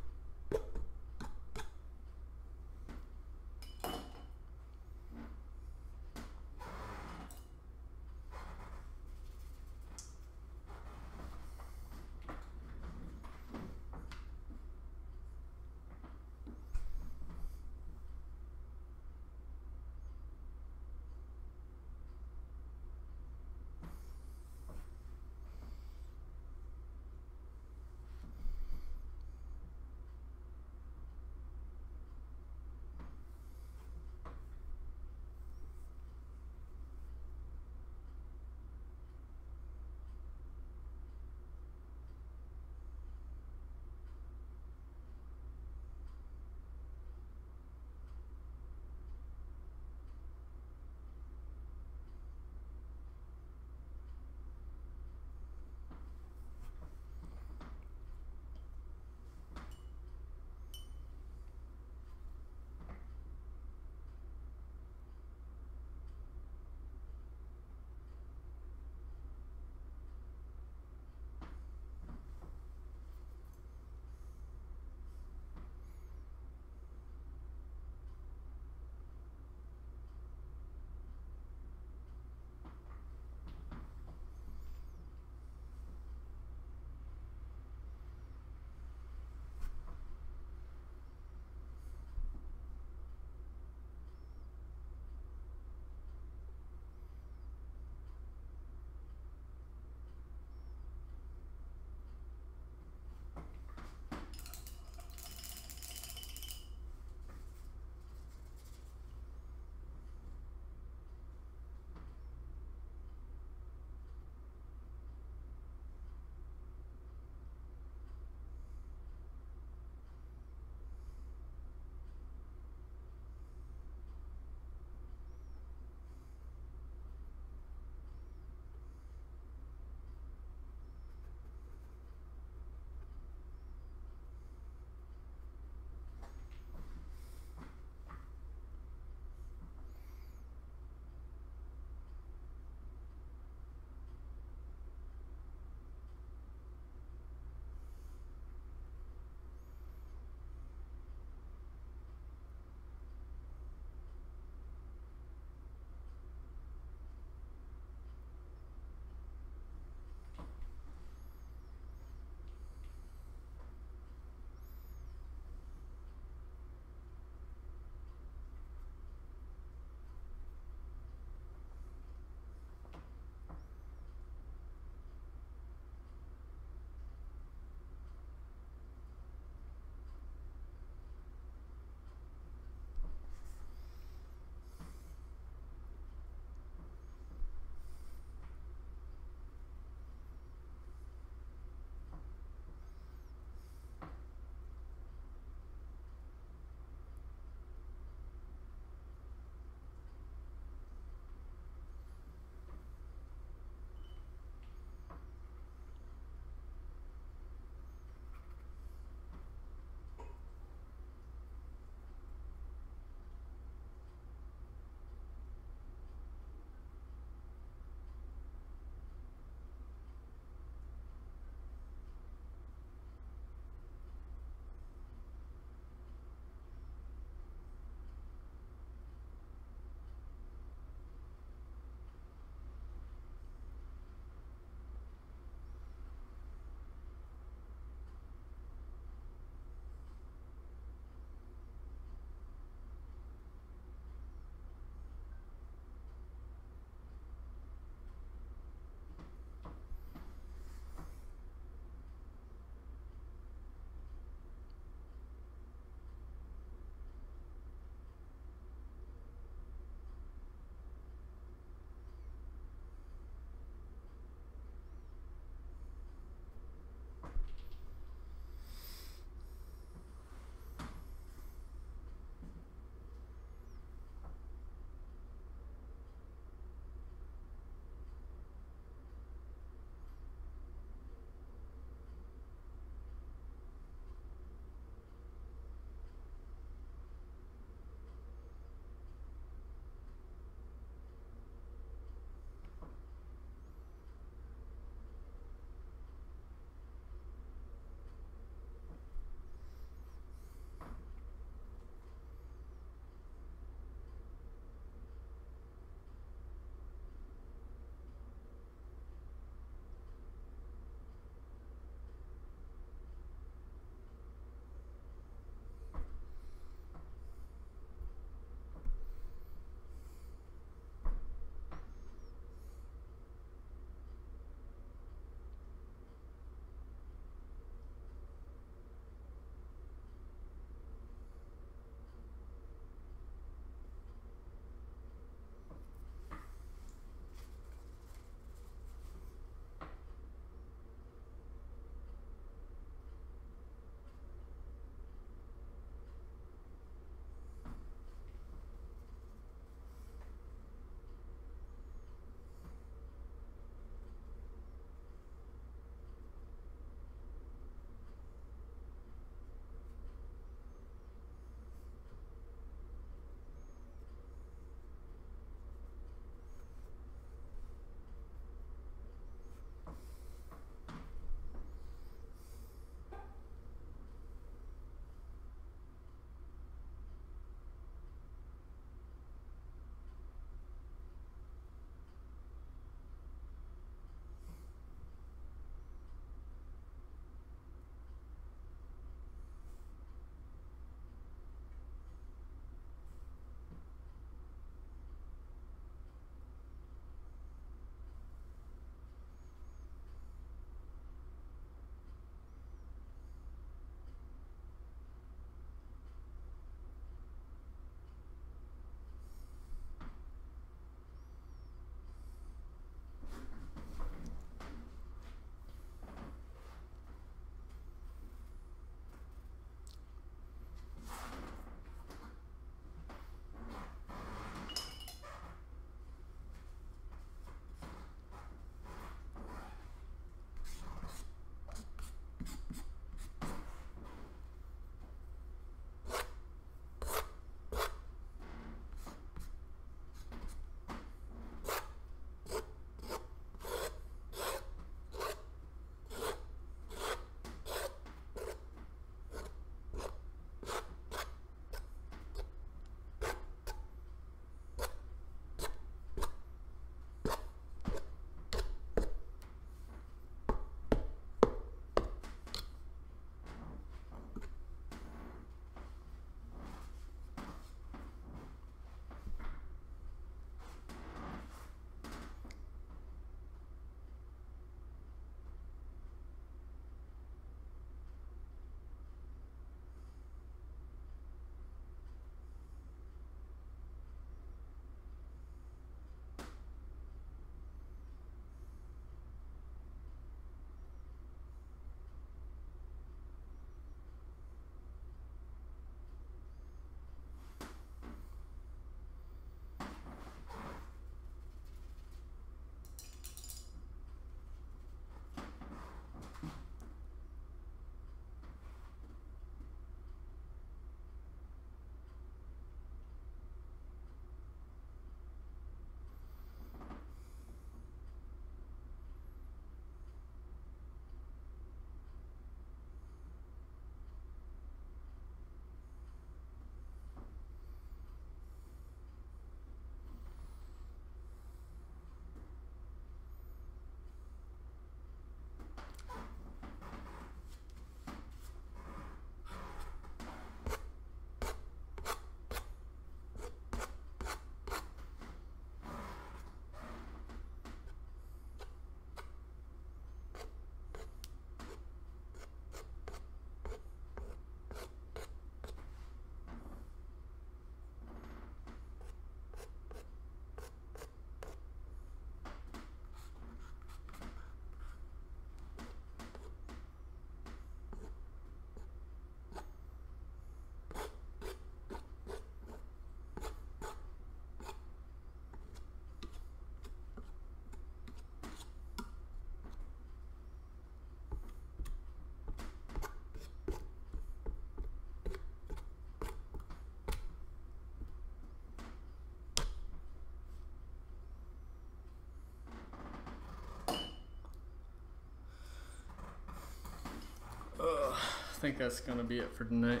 think that's gonna be it for tonight.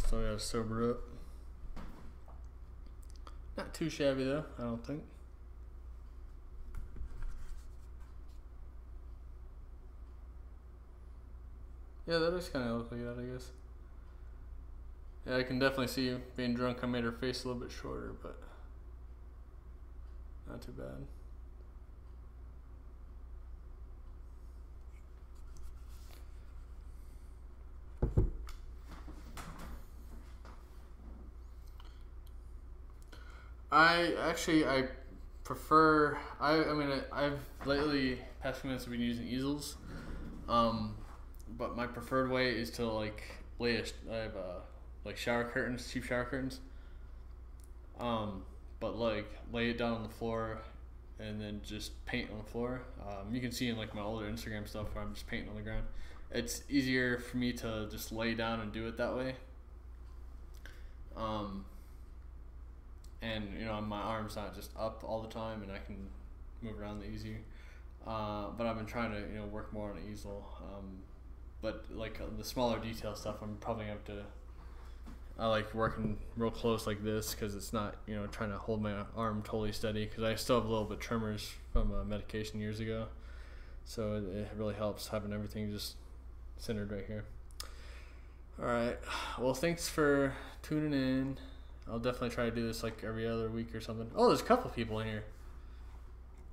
Still gotta sober up. Not too shabby though, I don't think. Yeah, that does kind of look like that, I guess. Yeah, I can definitely see being drunk. I made her face a little bit shorter, but not too bad. I prefer, I've lately, past few minutes, I've been using easels. But my preferred way is to like I have like shower curtains, cheap shower curtains. But like lay it down on the floor and then just paint on the floor. You can see in like my older Instagram stuff where I'm just painting on the ground. It's easier for me to just lay down and do it that way. And you know, my arm's not just up all the time and I can move around easier. But I've been trying to, you know, work more on an easel. But like the smaller detail stuff, I'm probably gonna have to. I like working real close like this because it's not, you know, trying to hold my arm totally steady because I still have a little bit tremors from medication years ago. So it really helps having everything just centered right here. All right. Well, thanks for tuning in. I'll definitely try to do this like every other week or something. Oh, there's a couple people in here.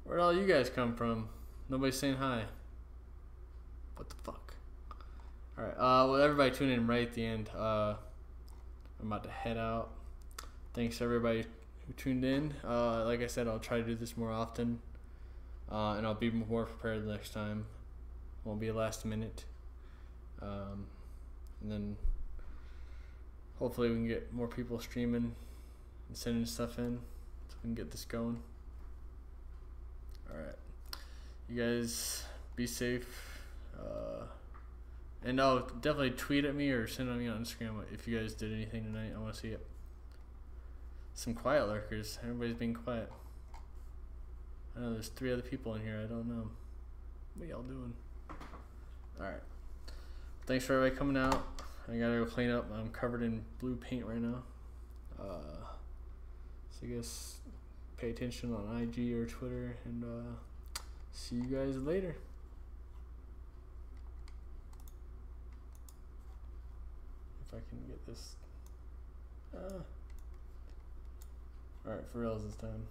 Where'd all you guys come from? Nobody's saying hi. What the fuck? Alright, well, everybody tune in right at the end. I'm about to head out. Thanks everybody who tuned in. Like I said, I'll try to do this more often. And I'll be more prepared the next time. Won't be last minute. And then hopefully we can get more people streaming and sending stuff in so we can get this going. Alright. You guys be safe. And definitely tweet at me or send me on Instagram if you guys did anything tonight. I want to see it. Some quiet lurkers. Everybody's being quiet. I know there's 3 other people in here. I don't know. What y'all doing? Alright. Thanks for everybody coming out. I gotta go clean up. I'm covered in blue paint right now. So I guess pay attention on IG or Twitter. And see you guys later. If I can get this. Alright, for reals this time.